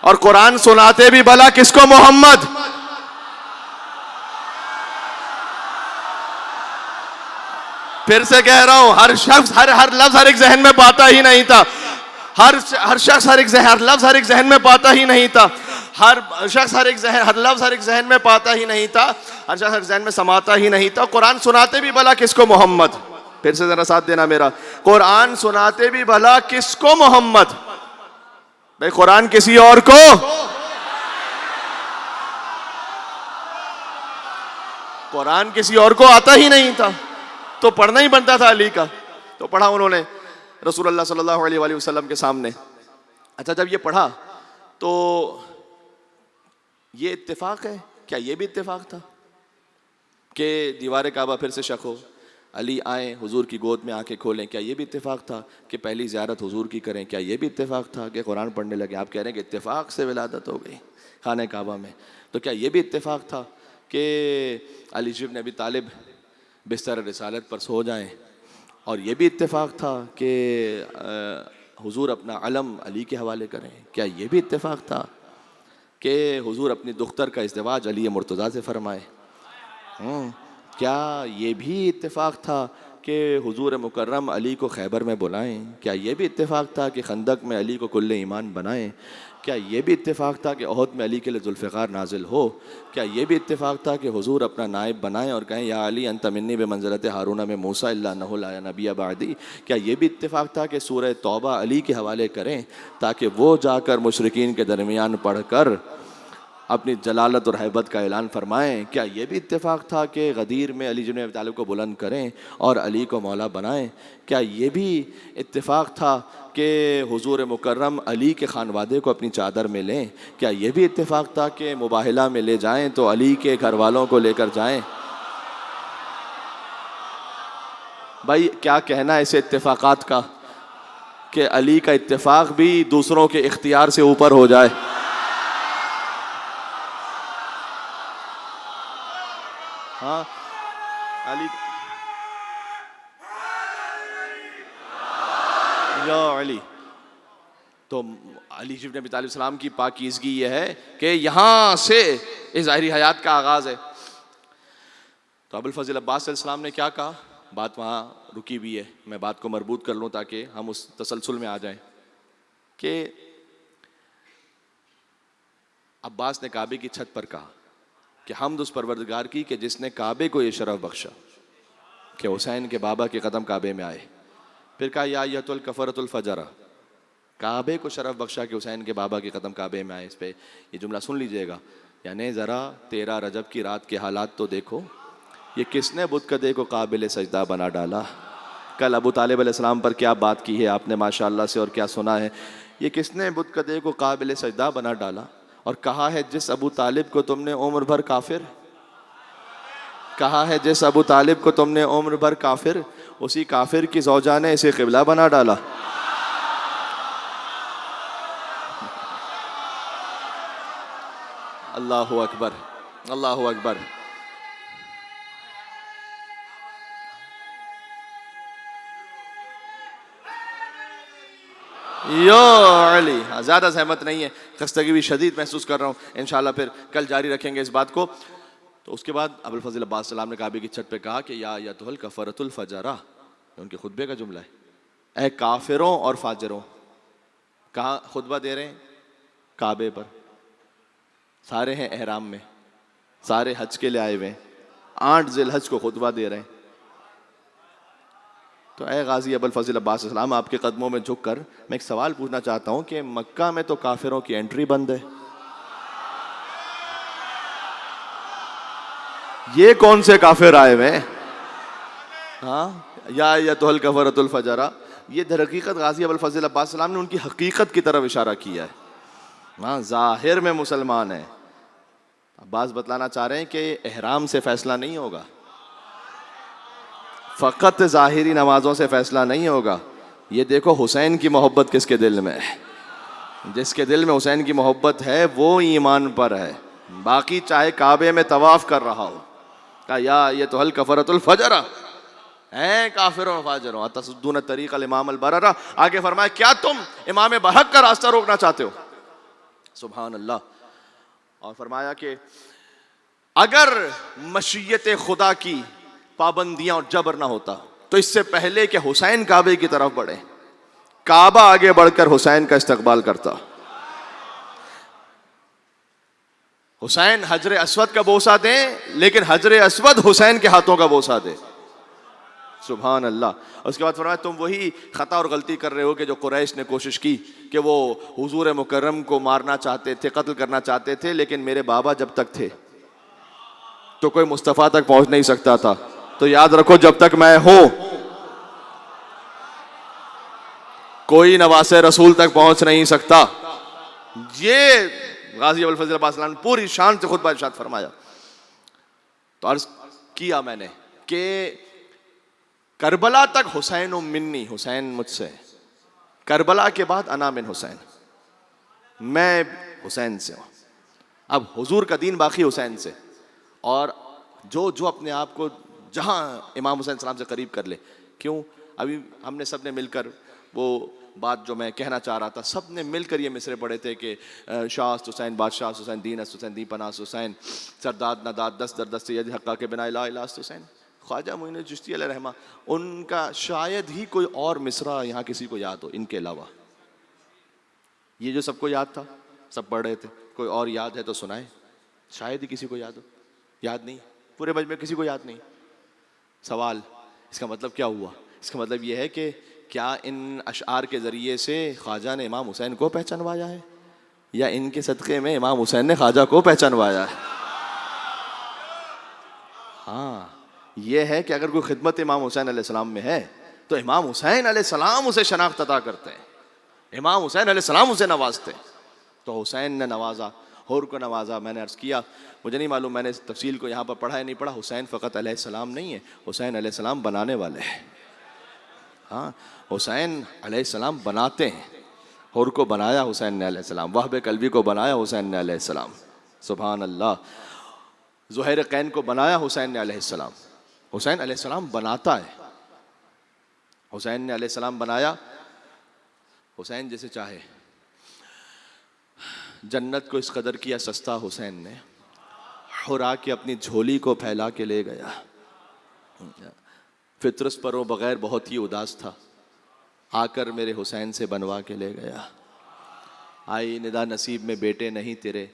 Speaker 1: اور قرآن سناتے بھی بھلا کس کو؟ محمد. پھر سے کہہ رہا ہوں، ہر شخص ہر لفظ ہر ایک ذہن میں پاتا ہی نہیں تھا. ہر شخص ہر لفظ ہر ایک ذہن میں پاتا ہی نہیں تھا. ہر شخص ہر لفظ ہر ایک ذہن میں پاتا ہی نہیں تھا. ہر شخص ہر ذہن میں سماتا ہی نہیں تھا. قرآن سناتے بھی بھلا کس کو؟ محمد. پھر سے ذرا ساتھ دینا میرا. قرآن سناتے بھی بھلا کس کو؟ محمد. بھائی قرآن کسی اور کو، قرآن کسی اور کو آتا ہی نہیں تھا، تو پڑھنا ہی بنتا تھا علی کا. تو پڑھا انہوں نے رسول اللہ صلی اللہ علیہ وآلہ وسلم کے سامنے. اچھا جب یہ پڑھا تو یہ اتفاق ہے کیا؟ یہ بھی اتفاق تھا کہ دیوار کعبہ پھر سے شق ہو، علی آئیں حضور کی گود میں آنکھیں کھولیں؟ کیا یہ بھی اتفاق تھا کہ پہلی زیارت حضور کی کریں؟ کیا یہ بھی اتفاق تھا کہ قرآن پڑھنے لگے؟ آپ کہہ رہے ہیں کہ اتفاق سے ولادت ہو گئی خانہ کعبہ میں. تو کیا یہ بھی اتفاق تھا کہ علی ابن ابی طالب بستر رسالت پر سو جائیں؟ اور یہ بھی اتفاق تھا کہ حضور اپنا علم علی کے حوالے کریں؟ کیا یہ بھی اتفاق تھا کہ حضور اپنی دختر کا ازدواج علی مرتضیٰ سے فرمائے؟ کیا یہ بھی اتفاق تھا کہ حضور مکرم علی کو خیبر میں بلائیں؟ کیا یہ بھی اتفاق تھا کہ خندق میں علی کو کل ایمان بنائیں؟ کیا یہ بھی اتفاق تھا کہ احد میں علی کے لیے ذوالفقار نازل ہو؟ کیا یہ بھی اتفاق تھا کہ حضور اپنا نائب بنائیں اور کہیں یا علی انت منی بمنزلت ہارون میں موسیٰ الا انہ لا نبی بعدی؟ کیا یہ بھی اتفاق تھا کہ سورہ توبہ علی کے حوالے کریں تاکہ وہ جا کر مشرکین کے درمیان پڑھ کر اپنی جلالت اور حیبت کا اعلان فرمائیں؟ کیا یہ بھی اتفاق تھا کہ غدیر میں علی بن ابی طالب کو بلند کریں اور علی کو مولا بنائیں؟ کیا یہ بھی اتفاق تھا کہ حضور مکرم علی کے خانوادے کو اپنی چادر میں لیں؟ کیا یہ بھی اتفاق تھا کہ مباہلہ میں لے جائیں تو علی کے گھر والوں کو لے کر جائیں؟ بھائی کیا کہنا ہے ایسے اتفاقات کا کہ علی کا اتفاق بھی دوسروں کے اختیار سے اوپر ہو جائے. ہاں علی یا علی. تو علی ابن ابی طالب السلام کی پاکیزگی یہ ہے کہ یہاں سے اس ظاہری حیات کا آغاز ہے. تو ابوالفضل عباس علیہ السلام نے کیا کہا؟ بات وہاں رکی بھی ہے، میں بات کو مربوط کر لوں تاکہ ہم اس تسلسل میں آ جائیں کہ عباس نے کعبے کی چھت پر کہا کہ حمد اس پروردگار کی کہ جس نے کعبے کو یہ شرف بخشا کہ حسین کے بابا کے قدم کعبے میں آئے. پھر کہا یا ایھا الکفرۃ الفجرہ، کعبے کو شرف بخشا کہ حسین کے بابا کے قدم کعبے میں آئے. اس پہ یہ جملہ سن لیجئے گا. یعنی ذرا 13 رجب کی رات کے حالات تو دیکھو. یہ کس نے بت کدے کو قابل سجدہ بنا ڈالا؟ کل ابو طالب علیہ السلام پر کیا بات کی ہے آپ نے ماشاءاللہ سے اور کیا سنا ہے. یہ کس نے بت کدے کو قابل سجدہ بنا ڈالا اور کہا ہے جس ابو طالب کو تم نے عمر بھر کافر، کہا ہے جس ابو طالب کو تم نے عمر بھر کافر، اسی کافر کی زوجہ نے اسے قبلہ بنا ڈالا. اللہ اکبر، اللہ اکبر. یا علی. زیادہ زحمت نہیں ہے، خستگی بھی شدید محسوس کر رہا ہوں. انشاءاللہ پھر کل جاری رکھیں گے اس بات کو. تو اس کے بعد ابو الفضل عباس السلام نے کعبے کی چھت پہ کہا کہ یا ایتھا الکفرۃ الفجرہ، ان کے خطبے کا جملہ ہے، اے کافروں اور فاجروں. کہاں خطبہ دے رہے ہیں؟ کعبے پر. سارے ہیں احرام میں، سارے حج کے لیے آئے ہوئے ہیں، 8 ذی الحج کو خطبہ دے رہے ہیں. تو اے غازی ابو الفضل عباس السلام، آپ کے قدموں میں جھک کر میں ایک سوال پوچھنا چاہتا ہوں کہ مکہ میں تو کافروں کی انٹری بند ہے، یہ کون سے کافر آئے ہوئے ہیں؟ ہاں، یا ایتھا الکفرۃ الفجرہ. یہ در حقیقت غازی ابو الفضل عباس السلام نے ان کی حقیقت کی طرف اشارہ کیا ہے. ہاں، ظاہر میں مسلمان ہیں. عباس بتلانا چاہ رہے ہیں کہ احرام سے فیصلہ نہیں ہوگا، فقط ظاہری نمازوں سے فیصلہ نہیں ہوگا. یہ دیکھو حسین کی محبت کس کے دل میں ہے. جس کے دل میں حسین کی محبت ہے وہ ایمان پر ہے. باقی چاہے کعبے میں طواف کر رہا ہو، کہا یا ایتھا الکفرۃ الفجرہ، اے کافروں و فاجروں اتصدون طریق الامام البررہ. آگے فرمایا کیا تم امام برحق کا راستہ روکنا چاہتے ہو؟ سبحان اللہ. اور فرمایا کہ اگر مشیت خدا کی پابندیاں اور جبر نہ ہوتا تو اس سے پہلے کہ حسین کعبے کی طرف بڑھے، کعبہ آگے بڑھ کر حسین کا استقبال کرتا. حسین حجر اسود کا بوسہ دیں لیکن حجر اسود حسین کے ہاتھوں کا بوسہ دے. سبحان اللہ. اس کے بعد فرمایا تم وہی خطا اور غلطی کر رہے ہو کہ جو قریش نے کوشش کی کہ وہ حضور مکرم کو مارنا چاہتے تھے، قتل کرنا چاہتے تھے، لیکن میرے بابا جب تک تھے تو کوئی مصطفیٰ تک پہنچ نہیں سکتا تھا. تو یاد رکھو جب تک میں ہوں کوئی نواسے رسول تک پہنچ نہیں سکتا. یہ غازی ابو الفضل عباس السلام نے پوری شان سے خطبہ ارشاد فرمایا. تو عرض کیا میں نے کہ کربلا تک حسین منی، حسین مجھ سے، کربلا کے بعد انا من حسین، میں حسین سے ہوں. اب حضور کا دین باقی حسین سے. اور جو اپنے آپ کو جہاں امام حسین السلام سے قریب کر لے. کیوں؟ ابھی ہم نے سب نے مل کر وہ بات جو میں کہنا چاہ رہا تھا، سب نے مل کر یہ مصرے پڑھے تھے کہ شاہ است حسین، بادشاہ است حسین، دین است حسین، دی پناہ است حسین، سرداد ناداد دست در دست ید حقا کے بنا الہ الہ است حسین. خواجہ معین الدین چشتی علیہ رحمہ، ان کا شاید ہی کوئی اور مصرع یہاں کسی کو یاد ہو ان کے علاوہ. یہ جو سب کو یاد تھا سب پڑھ رہے تھے، کوئی اور یاد ہے تو سنائے. شاید ہی کسی کو یاد ہو. یاد نہیں، پورے مجمع میں کسی کو یاد نہیں. سوال، اس کا مطلب کیا ہوا؟ اس کا مطلب یہ ہے کہ کیا ان اشعار کے ذریعے سے خواجہ نے امام حسین کو پہچانوایا ہے یا ان کے صدقے میں امام حسین نے خواجہ کو پہچانوایا ہے؟ ہاں، یہ ہے کہ اگر کوئی خدمت امام حسین علیہ السلام میں ہے تو امام حسین علیہ السلام اسے شناخت عطا کرتے ہیں، امام حسین علیہ السلام اسے نوازتے ہیں. تو حسین نے نوازا، حور کو نوازا. میں نے عرض کیا مجھے نہیں معلوم، میں نے اس تفصیل کو یہاں پر پڑھا ہے نہیں پڑھا. حسین فقط علیہ السلام نہیں ہے، حسین علیہ السلام بنانے والے ہیں. ہاں، حسین علیہ السلام بناتے ہیں. حور کو بنایا حسین نے علیہ السلام، وہب قلبی کو بنایا حسین نے علیہ السلام. سبحان اللہ. زہیر قین کو بنایا حسین نے علیہ السلام. حسین علیہ السلام بناتا ہے. حسین نے علیہ السلام بنایا. حسین جیسے چاہے. جنت کو اس قدر کیا سستا حسین نے، حرا کے اپنی جھولی کو پھیلا کے لے گیا. فطرس پر وہ بغیر بہت ہی اداس تھا، آ کر میرے حسین سے بنوا کے لے گیا. آئی ندا نصیب میں بیٹے نہیں تیرے،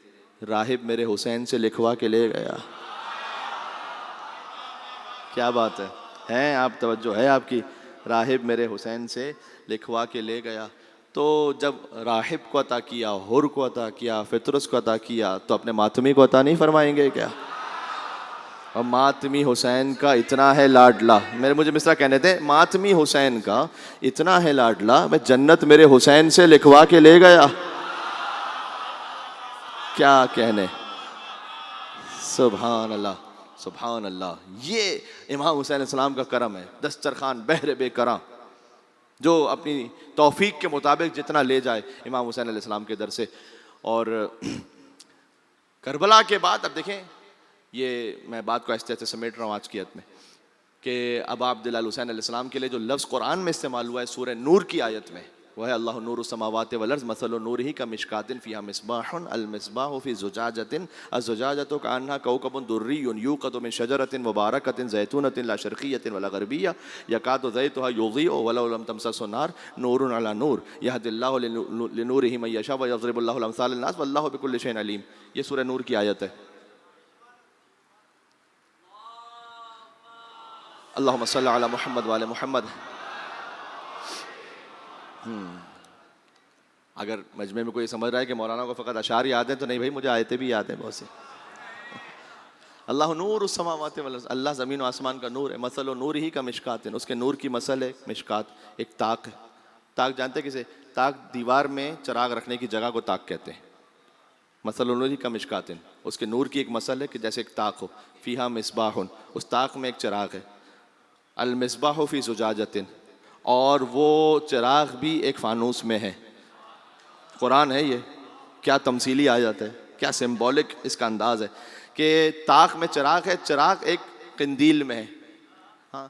Speaker 1: راہب میرے حسین سے لکھوا کے لے گیا. کیا بات ہے آپ توجہ ہے آپ کی. راہب میرے حسین سے لکھوا کے لے گیا. تو جب راہب کو عطا کیا، حر کو عطا کیا، فطرس کو عطا کیا، تو اپنے ماتمی کو عطا نہیں فرمائیں گے کیا؟ اور ماتمی حسین کا اتنا ہے لاڈلا، مجھے مصرع کہنے تھے، ماتمی حسین کا اتنا ہے لاڈلا، میں جنت میرے حسین سے لکھوا کے لے گیا. کیا کہنے، سبحان اللہ سبحان اللہ. یہ امام حسین علیہ السلام کا کرم ہے. دسترخوان بہر بے کراں، جو اپنی توفیق کے مطابق جتنا لے جائے امام حسین علیہ السلام کے در سے. اور کربلا کے بعد اب دیکھیں، یہ میں بات کو ایسے سمیٹ رہا ہوں آج کی آیت میں، کہ اب عبداللہ حسین علیہ السلام کے لیے جو لفظ قرآن میں استعمال ہوا ہے سورہ نور کی آیت میں، وہ ہے اللہ نور السماوات والارض مثل نورہ کمشکاۃ فیہا مصباح المصباح فی زجاجۃ الزجاجۃ کأنہا کوکب دری یوقد من شجرۃ مبارکۃ زیتونۃ لا شرقیۃ ولا غربیہ یکاد زیتها یضیء ولو لم تمسسہ نار نور علی نور یہدی اللہ لنورہ من یشاء ویضرب اللہ الامثال للناس واللہ بکل شیء علیم. یہ سورہ نور کی آیت ہے. اللہم صلی علی محمد وعلی محمد. اگر مجمع میں کوئی سمجھ رہا ہے کہ مولانا کو فقط اشعار یاد ہیں تو نہیں بھائی، مجھے آیتیں بھی یاد ہیں بہت سی. اللہ نور السماوات والارض، اللہ زمین و آسمان کا نور ہے. مثل نورہ کمشکاۃ، اس کے نور کی مثل ہے مشکات، ایک طاق ہے. طاق جانتے کسے؟ طاق دیوار میں چراغ رکھنے کی جگہ کو طاق کہتے ہیں. مثل نورہ کمشکاۃ، اس کے نور کی ایک مثل ہے کہ جیسے ایک طاق ہو. فیہا مصباح، اس طاق میں ایک چراغ ہے. المصباح فی زجاجۃ، اور وہ چراغ بھی ایک فانوس میں ہے. قرآن ہے یہ. کیا تمثیلی آیت ہے، کیا سمبولک اس کا انداز ہے کہ طاق میں چراغ ہے، چراغ ایک قندیل میں ہے. ہاں،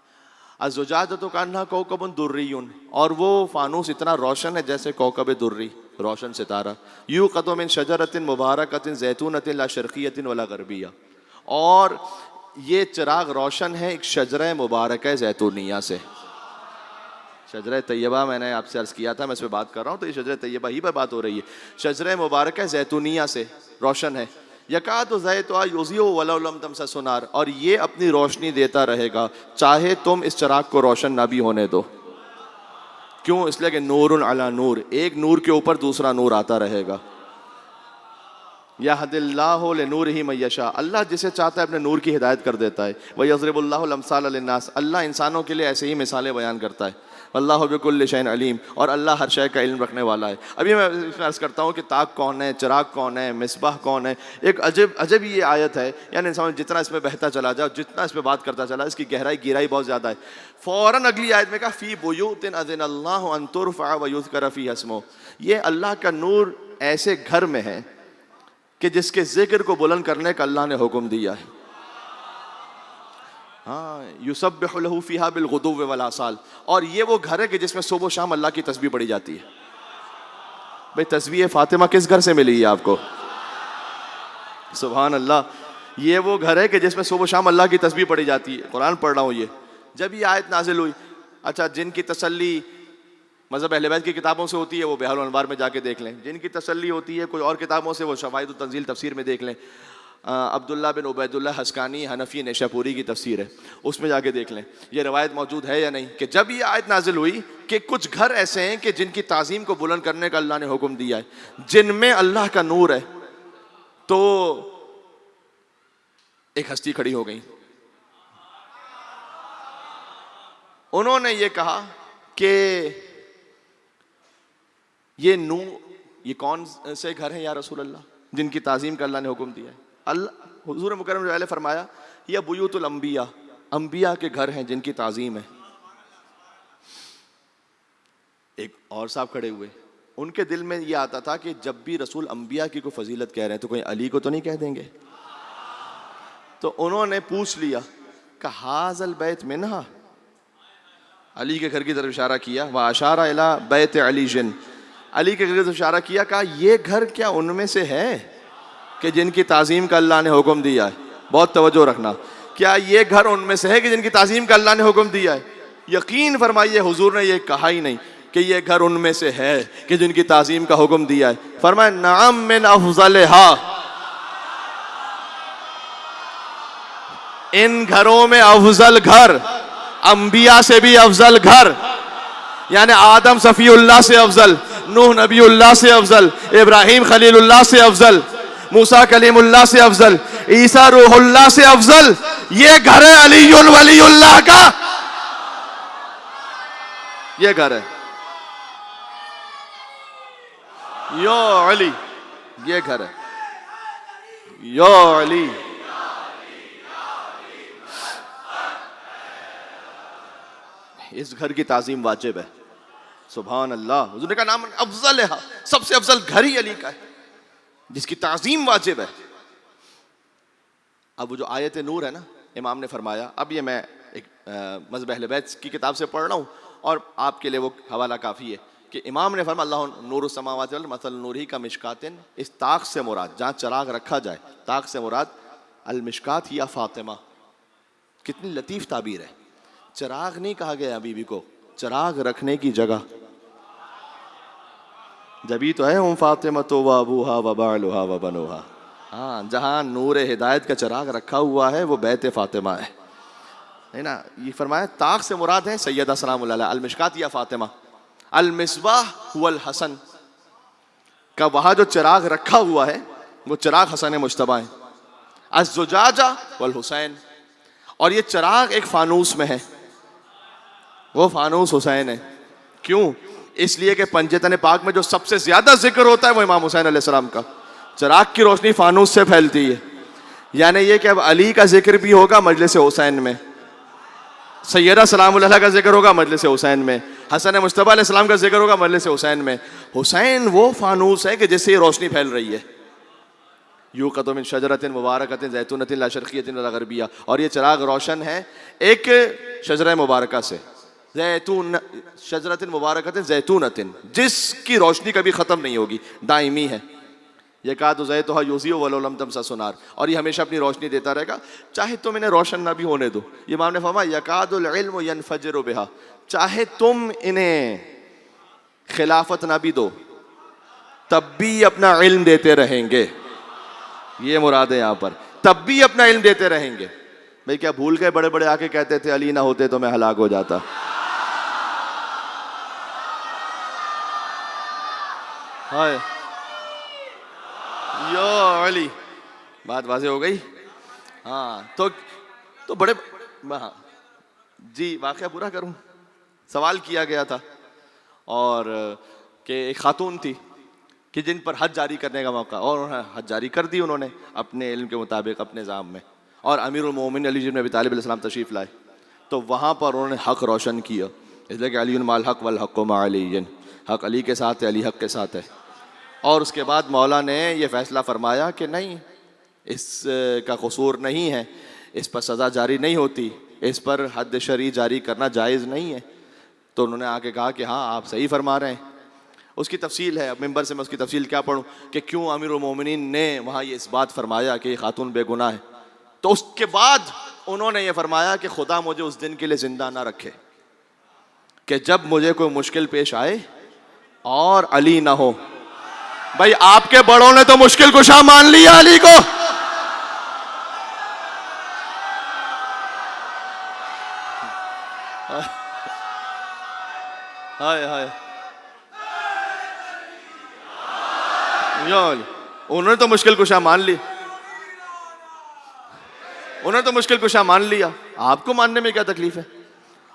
Speaker 1: الزجاجۃ کأنہا کوکب دری، اور وہ فانوس اتنا روشن ہے جیسے کوکب دری، روشن ستارہ. یوقد من شجرۃ مبارکۃ زیتونۃ لا شرقیۃ ولا غربیہ، اور یہ چراغ روشن ہے ایک شجرہ مبارکہ زیتونیہ سے. شجرہ طیبہ میں نے آپ سے عرض کیا تھا، میں اس پہ بات کر رہا ہوں تو یہ شجرہ طیبہ ہی پہ بات ہو رہی ہے. شجرہ مبارکہ زیتونیہ سے روشن ہے. یکاد زیتها یضیء ولو لم تمسسہ نار، اور یہ اپنی روشنی دیتا رہے گا چاہے تم اس چراغ کو روشن نہ بھی ہونے دو. کیوں؟ اس لیے کہ نور علی نور، ایک نور کے اوپر دوسرا نور آتا رہے گا. یہدی اللہ لنورہ من یشاء، اللہ جسے چاہتا ہے اپنے نور کی ہدایت کر دیتا ہے. ویضرب اللہ الامثال للناس، اللہ انسانوں کے لیے ایسے ہی مثالیں بیان کرتا ہے. اللہ بکل شیء علیم، اور اللہ ہر شے کا علم رکھنے والا ہے. ابھی میں اس میں عرض کرتا ہوں کہ طاق کون ہے، چراغ کون ہے، مصباح کون ہے. ایک عجب یہ آیت ہے، یعنی انسان جتنا اس میں بہتا چلا جائے، جتنا اس پہ بات کرتا چلا، اس کی گہرائی بہت زیادہ ہے. فوراً اگلی آیت میں کہا فی بیوت اذن اللہ ان ترفع ویذکر فیہا اسمہ، یہ اللہ کا نور ایسے گھر میں ہے کہ جس کے ذکر کو بلند کرنے کا اللہ نے حکم دیا ہے. ہاں، یسبح لہ فیہا بالغدو والآصال، اور یہ وہ گھر ہے کہ جس میں صبح و شام اللہ کی تسبیح پڑھی جاتی ہے. بھئی تسبیح فاطمہ کس گھر سے ملی ہے آپ کو؟ سبحان اللہ. یہ وہ گھر ہے کہ جس میں صبح و شام اللہ کی تسبیح پڑھی جاتی ہے. قرآن پڑھ رہا ہوں یہ. جب یہ آیت نازل ہوئی، اچھا جن کی تسلی مذہب اہل بیت کی کتابوں سے ہوتی ہے وہ بحار الانوار میں جا کے دیکھ لیں. جن کی تسلی ہوتی ہے کوئی اور کتابوں سے، وہ شواہد التنزیل تفسیر میں دیکھ لیں. عبداللہ بن عبید اللہ حسکانی حنفی نیشہ پوری کی تفسیر ہے، اس میں جا کے دیکھ لیں یہ روایت موجود ہے یا نہیں، کہ جب یہ آیت نازل ہوئی کہ کچھ گھر ایسے ہیں کہ جن کی تعظیم کو بلند کرنے کا اللہ نے حکم دیا ہے، جن میں اللہ کا نور ہے. تو ایک ہستی کھڑی ہو گئی. انہوں نے یہ کہا کہ یہ یہ کون سے گھر ہیں یا رسول اللہ جن کی تعظیم کا اللہ نے حکم دیا ہے؟ اللہ حضور مکرم نے فرمایا یہ بیوت الانبیاء، انبیاء کے گھر ہیں جن کی تعظیم ہے. ایک اور صاحب کھڑے ہوئے، ان کے دل میں یہ آتا تھا کہ جب بھی رسول انبیاء کی کوئی فضیلت کہہ رہے ہیں تو کوئی علی کو تو نہیں کہہ دیں گے. تو انہوں نے پوچھ لیا کہ ھذا البیت منہا، علی کے گھر کی طرف اشارہ کیا. واشار الی بیت علی جن، علی کے گھر کی طرف اشارہ کیا. کہا یہ گھر کیا ان میں سے ہے کہ جن کی تعظیم کا اللہ نے حکم دیا ہے؟ بہت توجہ رکھنا، کیا یہ گھر ان میں سے ہے کہ جن کی تعظیم کا اللہ نے حکم دیا ہے؟ یقین فرمائیے حضور نے یہ کہا ہی نہیں کہ یہ گھر ان میں سے ہے کہ جن کی تعظیم کا حکم دیا ہے. فرمایا نعم من افضلها، ان گھروں میں افضل گھر، انبیاء سے بھی افضل گھر، یعنی آدم صفی اللہ سے افضل، نوح نبی اللہ سے افضل، ابراہیم خلیل اللہ سے افضل، موسیٰ کلیم اللہ سے افضل، عیسیٰ روح اللہ سے افضل. یہ گھر ہے علی ولی اللہ کا، یہ گھر ہے یا علی، یہ گھر ہے یا علی. اس گھر کی تعظیم واجب ہے. سبحان اللہ. حضور نے کہا نام افضل ہے، سب سے افضل گھر ہی علی کا ہے جس کی تعظیم واجب ہے. اب وہ جو آیت نور ہے نا، امام نے فرمایا، اب یہ میں ایک مذہب اہل بیت کی کتاب سے پڑھ رہا ہوں اور آپ کے لیے وہ حوالہ کافی ہے کہ امام نے فرمایا اللہ نور السماوات والارض مثل نورہ کمشکات. اس طاق سے مراد جہاں چراغ رکھا جائے، طاق سے مراد المشکات یا فاطمہ. کتنی لطیف تعبیر ہے. چراغ نہیں کہا گیا بیوی کو، چراغ رکھنے کی جگہ. جبھی تو ہے ہم فاطمہ تو و ابوہا و بعلہا و بنوہا. ہاں، جہاں نور ہدایت کا چراغ رکھا ہوا ہے وہ بیت فاطمہ ہے نا. یہ فرمایا طاق سے مراد ہے سیدہ سلام اللہ علیہا، المشکات یا فاطمہ. المصباح هو الحسن کا وہاں جو چراغ رکھا ہوا ہے وہ چراغ حسن مجتبیٰ ہے. الزجاجہ والحسین، اور یہ چراغ ایک فانوس میں ہے، وہ فانوس حسین ہے. کیوں؟ اس لیے کہ پنجتن پاک میں جو سب سے زیادہ ذکر ہوتا ہے وہ امام حسین علیہ السلام کا. چراغ کی روشنی فانوس سے پھیلتی ہے، یعنی یہ کہ اب علی کا ذکر بھی ہوگا مجلس حسین میں، سیدہ سلام اللہ کا ذکر ہوگا مجلس حسین میں، حسن مجتبیٰ علیہ السلام کا ذکر ہوگا مجلس حسین میں. حسین وہ فانوس ہے کہ جس سے یہ روشنی پھیل رہی ہے. یوقد من شجرۃ مبارکۃ زیتونۃ لا شرقیۃ ولا غربیہ، اور یہ چراغ روشن ہے ایک شجرہ مبارکہ سے، زیتون، شجرۃ مبارکۃ زیتونۃ، جس کی روشنی کبھی ختم نہیں ہوگی، دائمی ہے. یکاد زیتھا یضیء ولو لم تمسسہ نار، اور یہ ہمیشہ اپنی روشنی دیتا رہے گا چاہے تم انہیں روشن نہ بھی ہونے دو. یہ امام نے فرمایا یکاد العلم ینفجر بہا، چاہے تم انہیں خلافت نہ بھی دو تب بھی اپنا علم دیتے رہیں گے. یہ مراد ہے یہاں پر، تب بھی اپنا علم دیتے رہیں گے. بھئی کیا بھول گئے بڑے بڑے آ کے کہتے تھے علی نہ ہوتے تو میں ہلاک ہو جاتا. ہائے یا علی. بات واضح ہو گئی. ہاں تو بڑے ہاں جی، واقعہ پورا کروں. سوال کیا گیا تھا اور کہ ایک خاتون تھی کہ جن پر حد جاری کرنے کا موقع، اور انہوں نے حد جاری کر دی انہوں نے اپنے علم کے مطابق اپنے نظام میں، اور امیر المومنین علی بن ابی طالب علیہ السلام تشریف لائے تو وہاں پر انہوں نے حق روشن کیا. اس لیے کہ علی مع الحق والحق مع علی، حق علی کے ساتھ ہے، علی حق کے ساتھ ہے. اور اس کے بعد مولا نے یہ فیصلہ فرمایا کہ نہیں، اس کا قصور نہیں ہے، اس پر سزا جاری نہیں ہوتی، اس پر حد شرعی جاری کرنا جائز نہیں ہے. تو انہوں نے آ کے کہا کہ ہاں آپ صحیح فرما رہے ہیں. اس کی تفصیل ہے، اب ممبر سے میں اس کی تفصیل کیا پڑھوں کہ کیوں امیر المومنین نے وہاں یہ اس بات فرمایا کہ یہ خاتون بے گناہ ہے. تو اس کے بعد انہوں نے یہ فرمایا کہ خدا مجھے اس دن کے لیے زندہ نہ رکھے کہ جب مجھے کوئی مشکل پیش آئے اور علی نہ ہو. بھائی آپ کے بڑوں نے تو مشکل کشا مان لیا علی کو. ہائے ہائے، انہوں نے تو مشکل کشا مان لی، انہوں نے تو مشکل کشا مان لیا، آپ کو ماننے میں کیا تکلیف ہے.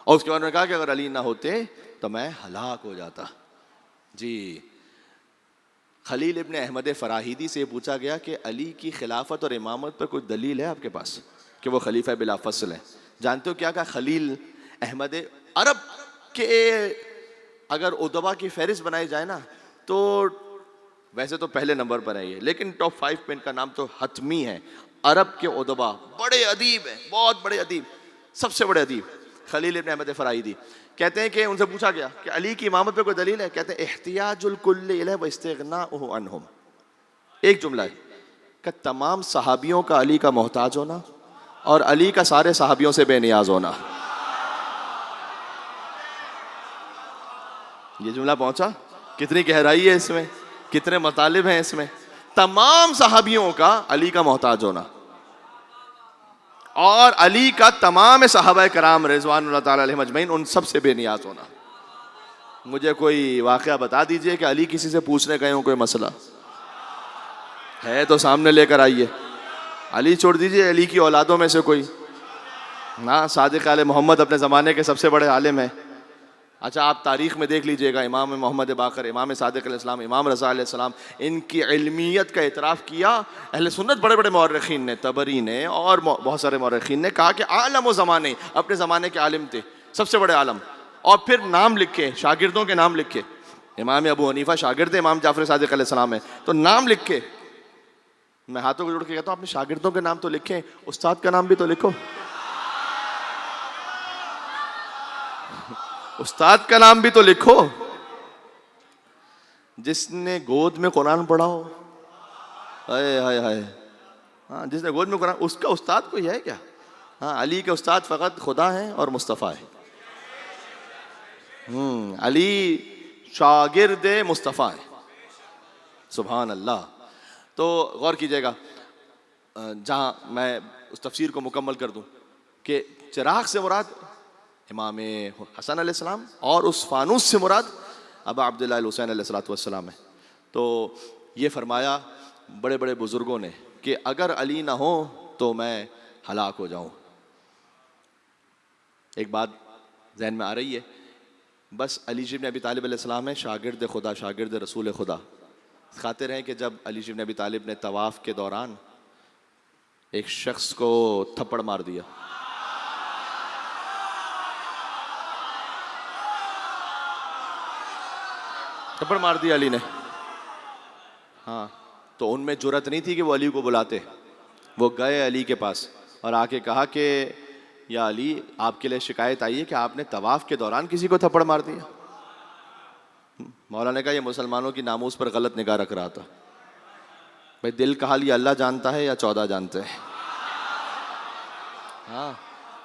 Speaker 1: اور اس کے بعد انہوں نے کہا کہ اگر علی نہ ہوتے تو میں ہلاک ہو جاتا. جی، خلیل ابن احمد فراہیدی سے پوچھا گیا کہ علی کی خلافت اور امامت پر کوئی دلیل ہے آپ کے پاس کہ وہ خلیفہ بلا فصل ہیں؟ جانتے ہو کیا کہا خلیل احمد؟ عرب کے اگر ادبا کی فہرست بنائی جائے نا تو ویسے تو پہلے نمبر پر ہے یہ، لیکن ٹاپ 5 پہ ان کا نام تو حتمی ہے. عرب کے ادبا بڑے ادیب ہیں، بہت بڑے ادیب، سب سے بڑے ادیب خلیل ابن احمد فراہیدی. کہتے ہیں کہ ان سے پوچھا گیا کہ علی کی امامت پہ کوئی دلیل ہے؟ کہتے ہیں احتیاج الکل الیہ واستغناؤہ عنہم. ایک جملہ ہے کہ تمام صحابیوں کا علی کا محتاج ہونا اور علی کا سارے صحابیوں سے بے نیاز ہونا. یہ جملہ پہنچا؟ کتنی گہرائی ہے اس میں، کتنے مطالب ہیں اس میں. تمام صحابیوں کا علی کا محتاج ہونا اور علی کا تمام صحابہ کرام رضوان اللہ تعالی علیہم اجمعین ان سب سے بے نیاز ہونا. مجھے کوئی واقعہ بتا دیجئے کہ علی کسی سے پوچھنے گئے ہوں کوئی مسئلہ ہے تو سامنے لے کر آئیے. علی چھوڑ دیجئے, علی کی اولادوں میں سے کوئی. ہاں, صادق آل محمد اپنے زمانے کے سب سے بڑے عالم ہیں. اچھا آپ تاریخ میں دیکھ لیجئے گا, امام محمد باقر, امام صادق علیہ السلام, امام رضا علیہ السلام, ان کی علمیت کا اعتراف کیا اہل سنت. بڑے بڑے مورخین نے, طبری نے اور بہت سارے مورخین نے کہا کہ عالم و زمانے, اپنے زمانے کے عالم تھے, سب سے بڑے عالم. اور پھر نام لکھے, شاگردوں کے نام لکھے. امام ابو حنیفہ شاگرد امام جعفر صادق علیہ السلام ہے, تو نام لکھے. میں ہاتھوں کو جوڑ کے کہتا ہوں اپنے شاگردوں کے نام تو لکھیں, استاد کا نام بھی تو لکھو. استاد کا نام بھی تو لکھو. جس نے گود میں قرآن پڑھا ہو, ہائے ہائے ہائے, ہاں جس نے گود میں قرآن, اس کا استاد کوئی ہے کیا؟ ہاں, علی کے استاد فقط خدا ہیں اور مصطفیٰ ہے. علی شاگرد مصطفیٰ ہے. سبحان اللہ. تو غور کیجئے گا, جہاں میں اس تفسیر کو مکمل کر دوں کہ چراغ سے مراد امام حسن علیہ السلام اور اس فانوس سے مراد ابا عبداللہ الحسین علیہ السلام ہے. تو یہ فرمایا بڑے بڑے بزرگوں نے کہ اگر علی نہ ہو تو میں ہلاک ہو جاؤں. ایک بات ذہن میں آ رہی ہے, بس علی بن ابی طالب علیہ السلام ہے شاگرد خدا, شاگرد رسول خدا. خاطر ہیں کہ جب علی بن ابی طالب نے طواف کے دوران ایک شخص کو تھپڑ مار دیا, تھپڑ مار دیا علی نے, ہاں, تو ان میں جرأت نہیں تھی کہ وہ علی کو بلاتے. وہ گئے علی کے پاس اور آ کے کہا کہ یا علی, آپ کے لیے شکایت آئی ہے کہ آپ نے طواف کے دوران کسی کو تھپڑ مار دیا. مولا نے کہا یہ مسلمانوں کی ناموس پر غلط نگاہ رکھ رہا تھا. بھائی دل کا حال یہ اللہ جانتا ہے یا 14 جانتے ہیں؟ ہاں,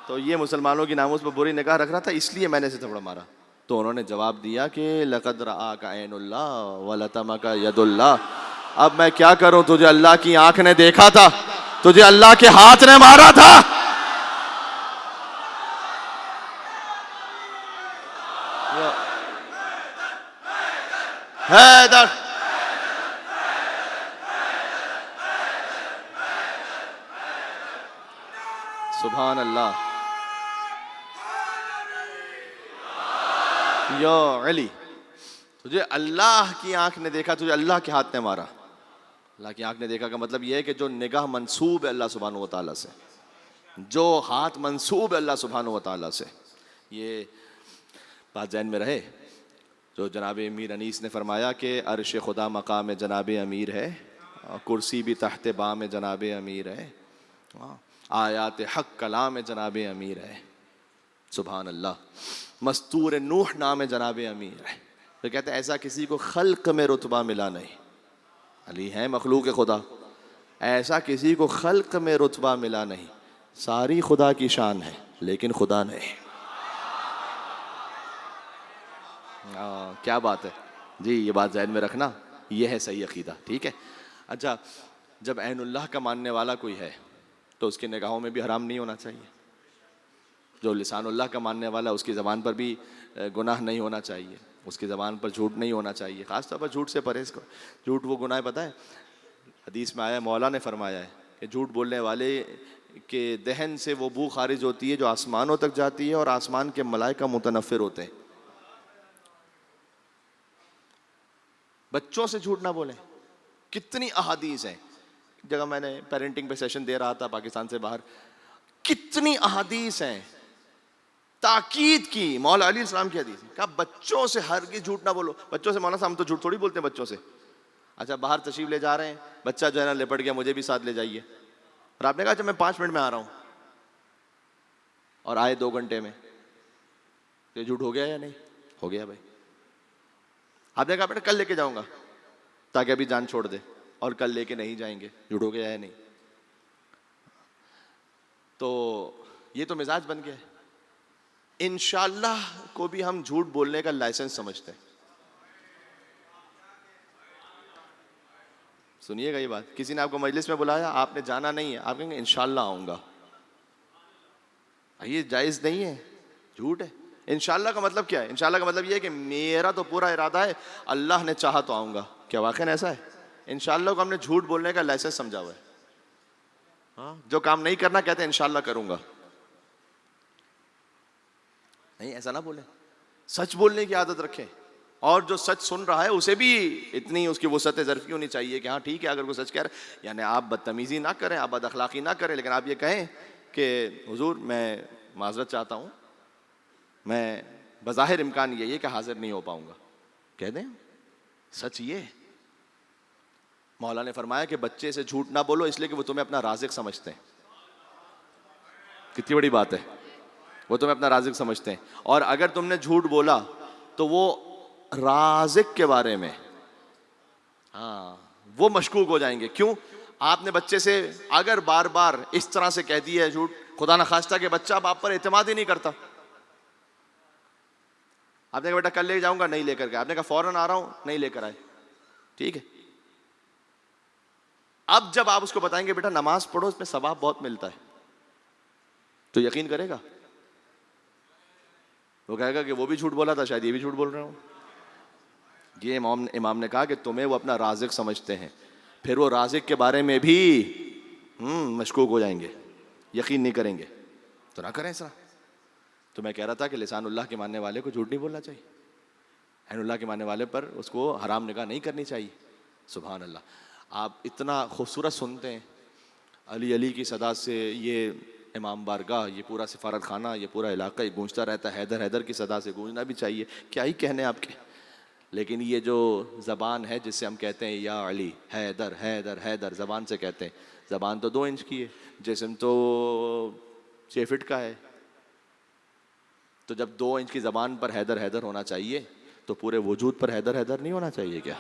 Speaker 1: تو یہ مسلمانوں کی ناموس پر بری نگاہ رکھ رہا تھا, اس لیے میں نے اسے تھپڑ مارا. تو انہوں نے جواب دیا کہ لقد رآک عین اللہ ولطمک ید اللہ. اب میں کیا کروں, تجھے اللہ کی آنکھ نے دیکھا تھا, تجھے اللہ کے ہاتھ نے مارا تھا. حیدر, سبحان اللہ. یا علی, تجھے اللہ کی آنکھ نے دیکھا, تجھے اللہ کے ہاتھ نے مارا. اللہ کی آنکھ نے دیکھا کا مطلب یہ ہے کہ جو نگاہ منسوب ہے اللہ سبحانہ و تعالیٰ سے, جو ہاتھ منسوب ہے اللہ سبحانہ و تعالیٰ سے. یہ بات ذہن میں رہے. جو جناب امیر انیس نے فرمایا کہ عرش خدا مقام جناب امیر ہے, کرسی بھی تحت بام جناب امیر ہے, آیات حق کلام جناب امیر ہے. سبحان اللہ. مستور نوح نام جناب امیر ہے. تو کہتے ہیں ایسا کسی کو خلق میں رتبہ ملا نہیں. علی ہے مخلوق خدا, ایسا کسی کو خلق میں رتبہ ملا نہیں. ساری خدا کی شان ہے لیکن خدا نہیں. کیا بات ہے جی, یہ بات ذہن میں رکھنا, یہ ہے صحیح عقیدہ. ٹھیک ہے. اچھا, جب عین اللہ کا ماننے والا کوئی ہے تو اس کی نگاہوں میں بھی حرام نہیں ہونا چاہیے. جو لسان اللہ کا ماننے والا, اس کی زبان پر بھی گناہ نہیں ہونا چاہیے, اس کی زبان پر جھوٹ نہیں ہونا چاہیے. خاص طور پر جھوٹ سے پرہیز کرو. جھوٹ وہ گناہ پتہ ہے, حدیث میں آیا, مولا نے فرمایا ہے کہ جھوٹ بولنے والے کے دہن سے وہ بو خارج ہوتی ہے جو آسمانوں تک جاتی ہے اور آسمان کے ملائکہ متنفر ہوتے ہیں. بچوں سے جھوٹ نہ بولیں. کتنی احادیث ہیں. جگہ میں نے پیرنٹنگ پہ سیشن دے رہا تھا پاکستان سے باہر, کتنی احادیث ہیں تاکید کی. مولا علی السلام کی حدیث کہا بچوں سے ہرگز جھوٹ نہ بولو. بچوں سے, مولانا صاحب ہم تو جھوٹ تھوڑی بولتے ہیں بچوں سے. اچھا باہر تشریف لے جا رہے ہیں, بچہ جو ہے نا لپٹ گیا, مجھے بھی ساتھ لے جائیے. اور آپ نے کہا اچھا میں 5 منٹ میں آ رہا ہوں, اور آئے 2 گھنٹے میں, یہ جھوٹ ہو گیا یا نہیں ہو گیا بھائی. آپ نے کہا بیٹا کل لے کے جاؤں گا, تاکہ ابھی جان چھوڑ دے, اور کل لے کے نہیں جائیں گے, جھوٹ ہو گیا یا نہیں. تو یہ تو مزاج بن گیا ہے. انشاءاللہ کو بھی ہم جھوٹ بولنے کا لائسنس سمجھتے ہیں. سنیے گا یہ بات, کسی نے آپ کو مجلس میں بلایا, آپ نے جانا نہیں ہے, آپ کہیں گے انشاءاللہ آؤں گا. یہ جائز نہیں ہے, جھوٹ ہے. انشاءاللہ کا مطلب کیا ہے؟ انشاءاللہ کا مطلب یہ ہے کہ میرا تو پورا ارادہ ہے، اللہ نے چاہا تو آؤں گا. کیا واقعی ایسا ہے؟ انشاءاللہ کو ہم نے جھوٹ بولنے کا لائسنس سمجھا ہوا ہے. ہاں، جو کام نہیں کرنا کہتے ہیں انشاءاللہ کروں گا. نہیں، ایسا نہ بولیں. سچ بولنے کی عادت رکھیں. اور جو سچ سن رہا ہے اسے بھی اتنی اس کی وسعت ظرفی ہونی چاہیے کہ ہاں ٹھیک ہے، اگر کوئی سچ کہہ رہا ہے، یعنی آپ بدتمیزی نہ کریں، آپ بد اخلاقی نہ کریں، لیکن آپ یہ کہیں کہ حضور میں معذرت چاہتا ہوں، میں بظاہر امکان یہی ہے کہ حاضر نہیں ہو پاؤں گا. کہہ دیں سچ یہ ہے. مولا نے فرمایا کہ بچے سے جھوٹ نہ بولو، اس لیے کہ وہ تمہیں اپنا رازق سمجھتے ہیں. کتنی بڑی بات ہے، وہ تمہیں اپنا رازق سمجھتے ہیں. اور اگر تم نے جھوٹ بولا تو وہ رازق کے بارے میں ہاں وہ مشکوک ہو جائیں گے. کیوں؟ آپ نے بچے سے اگر بار بار اس طرح سے کہہ دیا ہے جھوٹ، خدا نخواستہ کہ بچہ اب آپ پر اعتماد ہی نہیں کرتا. آپ نے کہا بیٹا کل لے جاؤں گا، نہیں لے کر کے. آپ نے کہا فوراً آ رہا ہوں، نہیں لے کر آئے. ٹھیک ہے، اب جب آپ اس کو بتائیں گے بیٹا نماز پڑھو، اس میں ثواب بہت ملتا ہے، تو یقین کرے گا؟ وہ کہے گا کہ وہ بھی جھوٹ بولا تھا، شاید یہ بھی جھوٹ بول رہا ہوں. یہ امام نے کہا کہ تمہیں وہ اپنا رازق سمجھتے ہیں، پھر وہ رازق کے بارے میں بھی مشکوک ہو جائیں گے، یقین نہیں کریں گے. تو نہ کریں ایسا. تو میں کہہ رہا تھا کہ لسان اللہ کے ماننے والے کو جھوٹ نہیں بولنا چاہیے، عین اللہ کے ماننے والے پر اس کو حرام نگاہ نہیں کرنی چاہیے. سبحان اللہ. آپ اتنا خوبصورت سنتے ہیں، علی علی کی صدا سے یہ امام بارگاہ، یہ پورا سفارت خانہ، یہ پورا علاقہ یہ گونجتا رہتا ہے. حیدر حیدر کی صدا سے گونجنا بھی چاہیے، کیا ہی کہنے آپ کے. لیکن یہ جو زبان ہے جس سے ہم کہتے ہیں یا علی، حیدر حیدر حیدر، زبان سے کہتے ہیں. زبان تو 2 انچ کی ہے، جسم تو 6 فٹ کا ہے. تو جب 2 انچ کی زبان پر حیدر حیدر ہونا چاہیے تو پورے وجود پر حیدر حیدر نہیں ہونا چاہیے کیا؟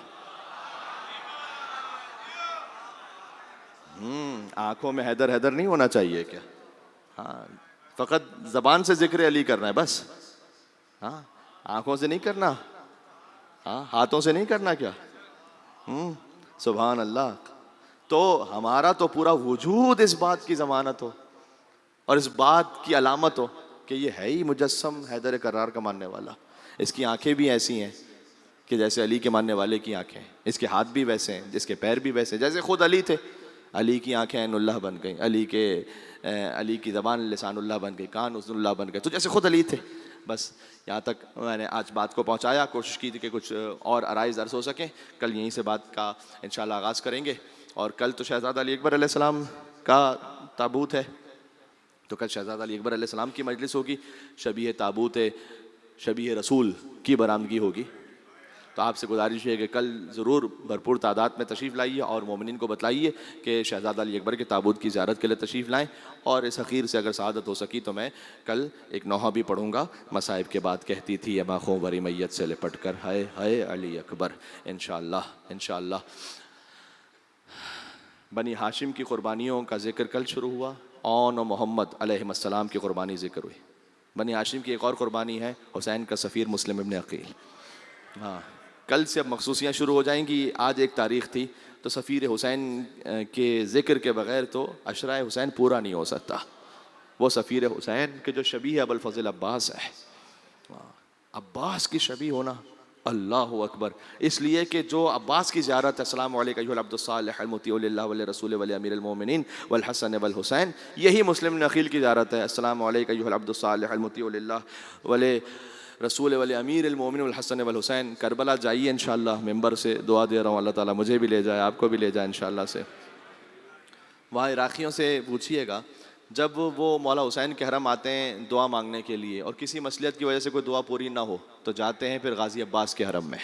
Speaker 1: آنکھوں میں حیدر حیدر نہیں ہونا چاہیے کیا؟ ہاں، فقط زبان سے ذکر علی کرنا ہے بس. ہاں، آنکھوں سے نہیں کرنا، ہاں ہاتھوں سے نہیں کرنا کیا؟ سبحان اللہ. تو ہمارا تو پورا وجود اس بات کی ضمانت ہو اور اس بات کی علامت ہو کہ یہ ہے ہی مجسم حیدر کرار کا ماننے والا. اس کی آنکھیں بھی ایسی ہیں کہ جیسے علی کے ماننے والے کی آنکھیں، اس کے ہاتھ بھی ویسے ہیں، جس کے پیر بھی ویسے ہیں جیسے خود علی تھے. علی کی آنکھیں عین اللہ بن گئیں، علی کی زبان لسان اللہ بن گئی، کان اذن اللہ بن گئے، تو جیسے خود علی تھے. بس یہاں تک میں نے آج بات کو پہنچایا، کوشش کی تھی کہ کچھ اور آرائز عرض ہو سکیں. کل یہیں سے بات کا انشاءاللہ آغاز کریں گے. اور کل تو شہزادہ علی اکبر علیہ السلام کا تابوت ہے، تو کل شہزادہ علی اکبر علیہ السلام کی مجلس ہوگی، شبیہ تابوت شبیہ رسول کی برآمدگی ہوگی. تو آپ سے گزارش ہے کہ کل ضرور بھرپور تعداد میں تشریف لائیے اور مومنین کو بتلائیے کہ شہزادہ علی اکبر کے تابوت کی زیارت کے لیے تشریف لائیں. اور اس حقیر سے اگر سعادت ہو سکی تو میں کل ایک نوحہ بھی پڑھوں گا. مصائب کے بعد کہتی تھی اما خوں بری میت سے لپٹ کر، ہائے ہائے علی اکبر. انشاءاللہ انشاءاللہ. بنی ہاشم کی قربانیوں کا ذکر کل شروع ہوا، اون و محمد علیہ السلام کی قربانی ذکر ہوئی. بنی ہاشم کی ایک اور قربانی ہے حسین کا سفیر مسلم ابن عقیل. ہاں، کل سے اب مخصوصیاں شروع ہو جائیں گی. آج ایک تاریخ تھی، تو سفیر حسین کے ذکر کے بغیر تو عشرہ حسین پورا نہیں ہو سکتا. وہ سفیر حسین کے جو شبیہ ابو الفضل عباس ہے، عباس کی شبیہ ہونا، اللہ اکبر. اس لیے کہ جو عباس کی زیارت ہے، السلام علیکم ایھا العبد الصالح المطیع للہ ولرسول ولامیر المؤمنین والحسن والحسین، یہی مسلم بن عقیل کی زیارت ہے. السلام علیکم ایھا العبد الصالح المطیع للہ ولرسول ولامیر المؤمنین والحسن والحسین. کربلا جائیے انشاءاللہ، ممبر سے دعا دے رہا ہوں، اللہ تعالیٰ مجھے بھی لے جائے، آپ کو بھی لے جائے انشاءاللہ سے. وہاں عراقیوں سے پوچھیے گا، جب وہ مولا حسین کے حرم آتے ہیں دعا مانگنے کے لیے اور کسی مصلحت کی وجہ سے کوئی دعا پوری نہ ہو تو جاتے ہیں پھر غازی عباس کے حرم میں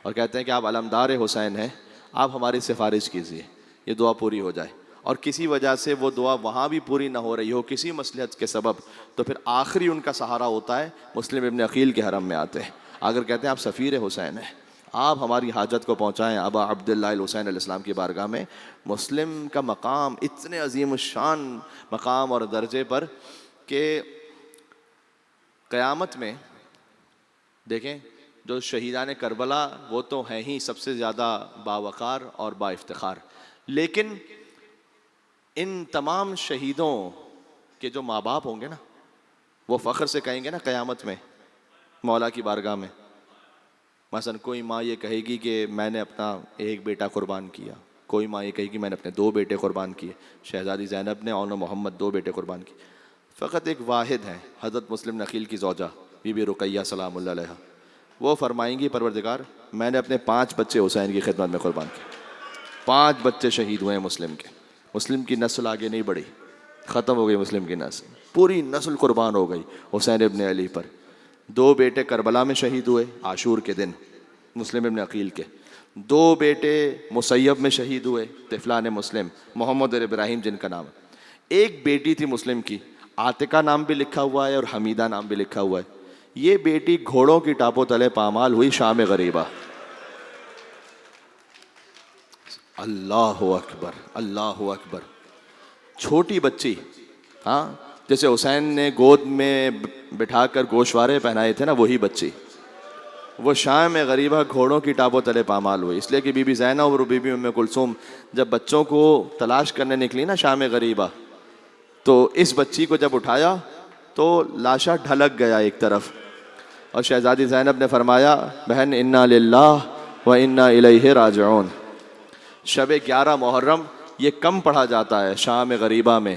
Speaker 1: اور کہتے ہیں کہ آپ علمدار حسین ہیں، آپ ہماری سفارش کیجیے، یہ دعا پوری ہو جائے. اور کسی وجہ سے وہ دعا وہاں بھی پوری نہ ہو رہی ہو کسی مصلحت کے سبب، تو پھر آخری ان کا سہارا ہوتا ہے مسلم ابن عقیل کے حرم میں آتے ہیں. اگر کہتے ہیں آپ سفیر حسین ہیں، آپ ہماری حاجت کو پہنچائیں ابا عبداللہ الحسین علیہ السلام کی بارگاہ میں. مسلم کا مقام اتنے عظیم الشان مقام اور درجے پر کہ قیامت میں دیکھیں جو شہیدان کربلا وہ تو ہیں ہی سب سے زیادہ باوقار اور با افتخار، لیکن ان تمام شہیدوں کے جو ماں باپ ہوں گے نا، وہ فخر سے کہیں گے نا قیامت میں مولا کی بارگاہ میں. مثلا کوئی ماں یہ کہے گی کہ میں نے اپنا ایک بیٹا قربان کیا، کوئی ماں یہ کہے گی میں نے اپنے 2 بیٹے قربان کیے. شہزادی زینب نے اور محمد 2 بیٹے قربان کیے. فقط ایک واحد ہیں حضرت مسلم نخیل کی زوجہ بی بی رقیہ سلام اللہ علیہا، وہ فرمائیں گی پروردگار میں نے اپنے 5 بچے حسین کی خدمت میں قربان کیے. 5 بچے شہید ہوئے ہیں مسلم کے. مسلم کی نسل آگے نہیں بڑھی، ختم ہو گئی مسلم کی نسل، پوری نسل قربان ہو گئی حسین ابن علی پر. 2 بیٹے کربلا میں شہید ہوئے عاشور کے دن مسلم ابن عقیل کے. 2 بیٹے مسیب میں شہید ہوئے طفلان مسلم محمد اور ابراہیم جن کا نام ہے. ایک بیٹی تھی مسلم کی، عاتقہ نام بھی لکھا ہوا ہے اور حمیدہ نام بھی لکھا ہوا ہے. یہ بیٹی گھوڑوں کی ٹاپوں تلے پامال ہوئی شام غریبہ. اللہ اکبر اللہ اکبر. چھوٹی بچی، ہاں جیسے حسین نے گود میں بٹھا کر گوشوارے پہنائے تھے نا، وہی بچی وہ شام غریبہ گھوڑوں کی ٹاپوں تلے پامال ہوئی. اس لیے کہ بی بی زینب اور بی بی ام کلثوم جب بچوں کو تلاش کرنے نکلی نا شام غریبہ، تو اس بچی کو جب اٹھایا تو لاشا ڈھلک گیا ایک طرف، اور شہزادی زینب نے فرمایا بہن انا للہ و انا الیہ راجعون. شب 11 محرم یہ کم پڑھا جاتا ہے شام غریبہ میں.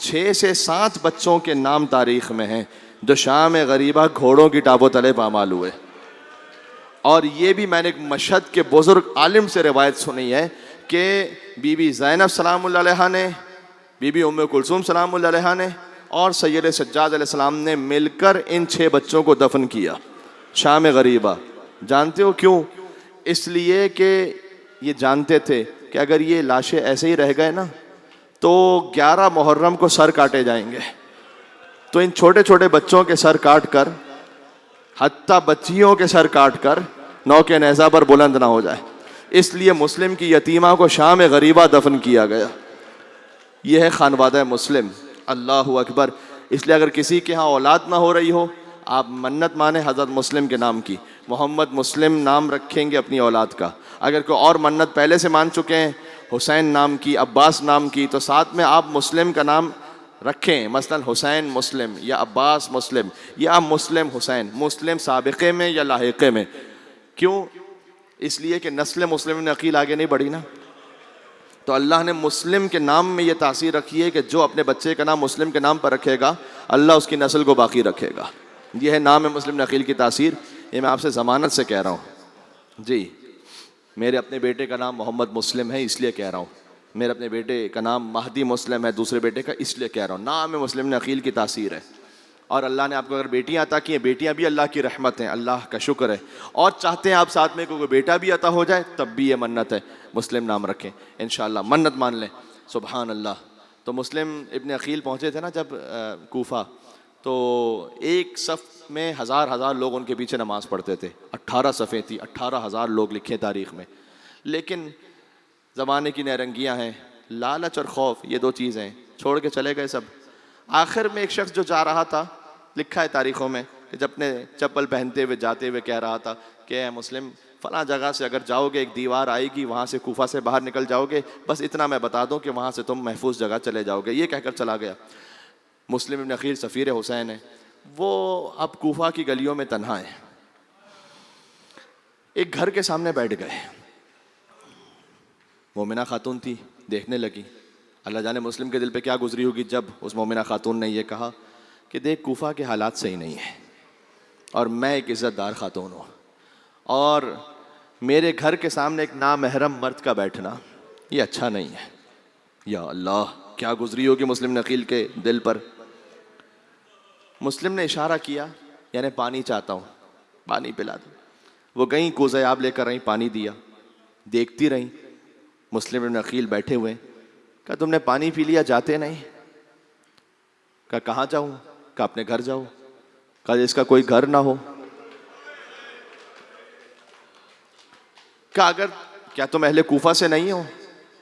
Speaker 1: 6 سے 7 بچوں کے نام تاریخ میں ہیں جو شام غریبہ گھوڑوں کی ٹاپوں تلے پامال ہوئے. اور یہ بھی میں نے ایک مشہد کے بزرگ عالم سے روایت سنی ہے کہ بی بی زینب سلام اللہ علیہا نے، بی بی ام کلثوم سلام اللہ علیہا نے اور سید سجاد علیہ السلام نے مل کر ان 6 بچوں کو دفن کیا شام غریبہ. جانتے ہو کیوں؟ اس لیے کہ یہ جانتے تھے کہ اگر یہ لاشیں ایسے ہی رہ گئے نا تو 11 محرم کو سر کاٹے جائیں گے. تو ان چھوٹے چھوٹے بچوں کے سر کاٹ کر، حتیٰ بچیوں کے سر کاٹ کر نوک نیزہ پر بلند نہ ہو جائے، اس لیے مسلم کی یتیمہ کو شام غریبہ دفن کیا گیا. یہ ہے خانوادہ مسلم. اللہ اکبر. اس لیے اگر کسی کے ہاں اولاد نہ ہو رہی ہو، آپ منت مانیں حضرت مسلم کے نام کی، محمد مسلم نام رکھیں گے اپنی اولاد کا. اگر کوئی اور منت پہلے سے مان چکے ہیں حسین نام کی، عباس نام کی، تو ساتھ میں آپ مسلم کا نام رکھیں، مثلا حسین مسلم یا عباس مسلم یا مسلم حسین، مسلم سابقے میں یا لاحقے میں. کیوں؟ اس لیے کہ نسل مسلم نے عقیل آگے نہیں بڑھی نا. تو اللہ نے مسلم کے نام میں یہ تاثیر رکھی ہے کہ جو اپنے بچے کا نام مسلم کے نام پر رکھے گا اللہ اس کی نسل کو باقی رکھے گا. یہ ہے نام مسلم نقیل کی تاثیر. یہ میں آپ سے ضمانت سے کہہ رہا ہوں. جی میرے اپنے بیٹے کا نام محمد مسلم ہے اس لیے کہہ رہا ہوں. میرے اپنے بیٹے کا نام مہدی مسلم ہے دوسرے بیٹے کا، اس لیے کہہ رہا ہوں. نام مسلم نقیل کی تاثیر ہے. اور اللہ نے آپ کو اگر بیٹیاں عطا کی ہیں، بیٹیاں بھی اللہ کی رحمت ہیں، اللہ کا شکر ہے. اور چاہتے ہیں آپ ساتھ میں کوئی بیٹا بھی عطا ہو جائے تب بھی یہ منت ہے، مسلم نام رکھیں انشاءاللہ، منت مان لیں. سبحان اللہ. تو مسلم ابن عقیل پہنچے تھے نا جب کوفہ، تو ایک صف میں ہزار لوگ ان کے پیچھے نماز پڑھتے تھے. 18 صفیں تھی، 18,000 لوگ لکھے تاریخ میں. لیکن زمانے کی نیرنگیاں ہیں، لالچ اور خوف، یہ 2 چیزیں چھوڑ کے چلے گئے سب. آخر میں ایک شخص جو جا رہا تھا، لکھا ہے تاریخوں میں کہ جب اپنے چپل پہنتے ہوئے جاتے ہوئے کہہ رہا تھا کہ اے مسلم فلاں جگہ سے اگر جاؤ گے ایک دیوار آئے گی، وہاں سے کوفہ سے باہر نکل جاؤ گے، بس اتنا میں بتا دوں کہ وہاں سے تم محفوظ جگہ چلے جاؤ گے. یہ کہہ کر چلا گیا. مسلم ابن عقیل سفیر حسین ہے، وہ اب کوفہ کی گلیوں میں تنہا ہے. ایک گھر کے سامنے بیٹھ گئے. مومنہ خاتون تھی، دیکھنے لگی. اللہ جانے مسلم کے دل پہ کیا گزری ہوگی جب اس مومنہ خاتون نے یہ کہا کہ دیکھ کوفہ کے حالات صحیح نہیں ہیں، اور میں ایک عزت دار خاتون ہوں، اور میرے گھر کے سامنے ایک نامحرم مرد کا بیٹھنا یہ اچھا نہیں ہے. یا اللہ، کیا گزری ہوگی مسلم نقیل کے دل پر. مسلم نے اشارہ کیا، یعنی پانی چاہتا ہوں، پانی پلا دو. وہ گئیں کوزہ آب لے کر رہیں، پانی دیا. دیکھتی رہیں مسلم ابن عقیل بیٹھے ہوئے. کہا تم نے پانی پی لیا، جاتے نہیں؟ کہا کہاں جاؤں؟ کہا اپنے گھر جاؤ. کہا اس کا کوئی گھر نہ ہو. کہا اگر کیا تم اہل کوفہ سے نہیں ہو؟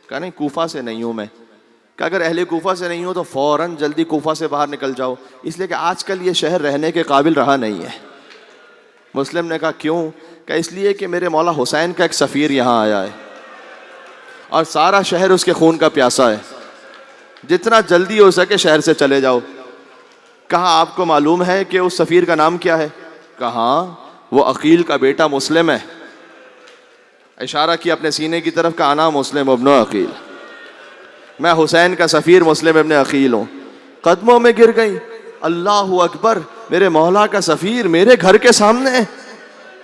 Speaker 1: کہا نہیں، کوفہ سے نہیں ہوں میں. کہ اگر اہل کوفہ سے نہیں ہو تو فوراً جلدی کوفہ سے باہر نکل جاؤ، اس لیے کہ آج کل یہ شہر رہنے کے قابل رہا نہیں ہے. مسلم نے کہا کیوں؟ کہ اس لیے کہ میرے مولا حسین کا ایک سفیر یہاں آیا ہے اور سارا شہر اس کے خون کا پیاسا ہے، جتنا جلدی ہو سکے شہر سے چلے جاؤ. کہا آپ کو معلوم ہے کہ اس سفیر کا نام کیا ہے؟ کہاں؟ وہ عقیل کا بیٹا مسلم ہے. اشارہ کیا اپنے سینے کی طرف کہ انا مسلم ابن عقیل، میں حسین کا سفیر مسلم ابن عقیل ہوں. قدموں میں گر گئی. اللہ اکبر، میرے مولا کا سفیر میرے گھر کے سامنے ہے.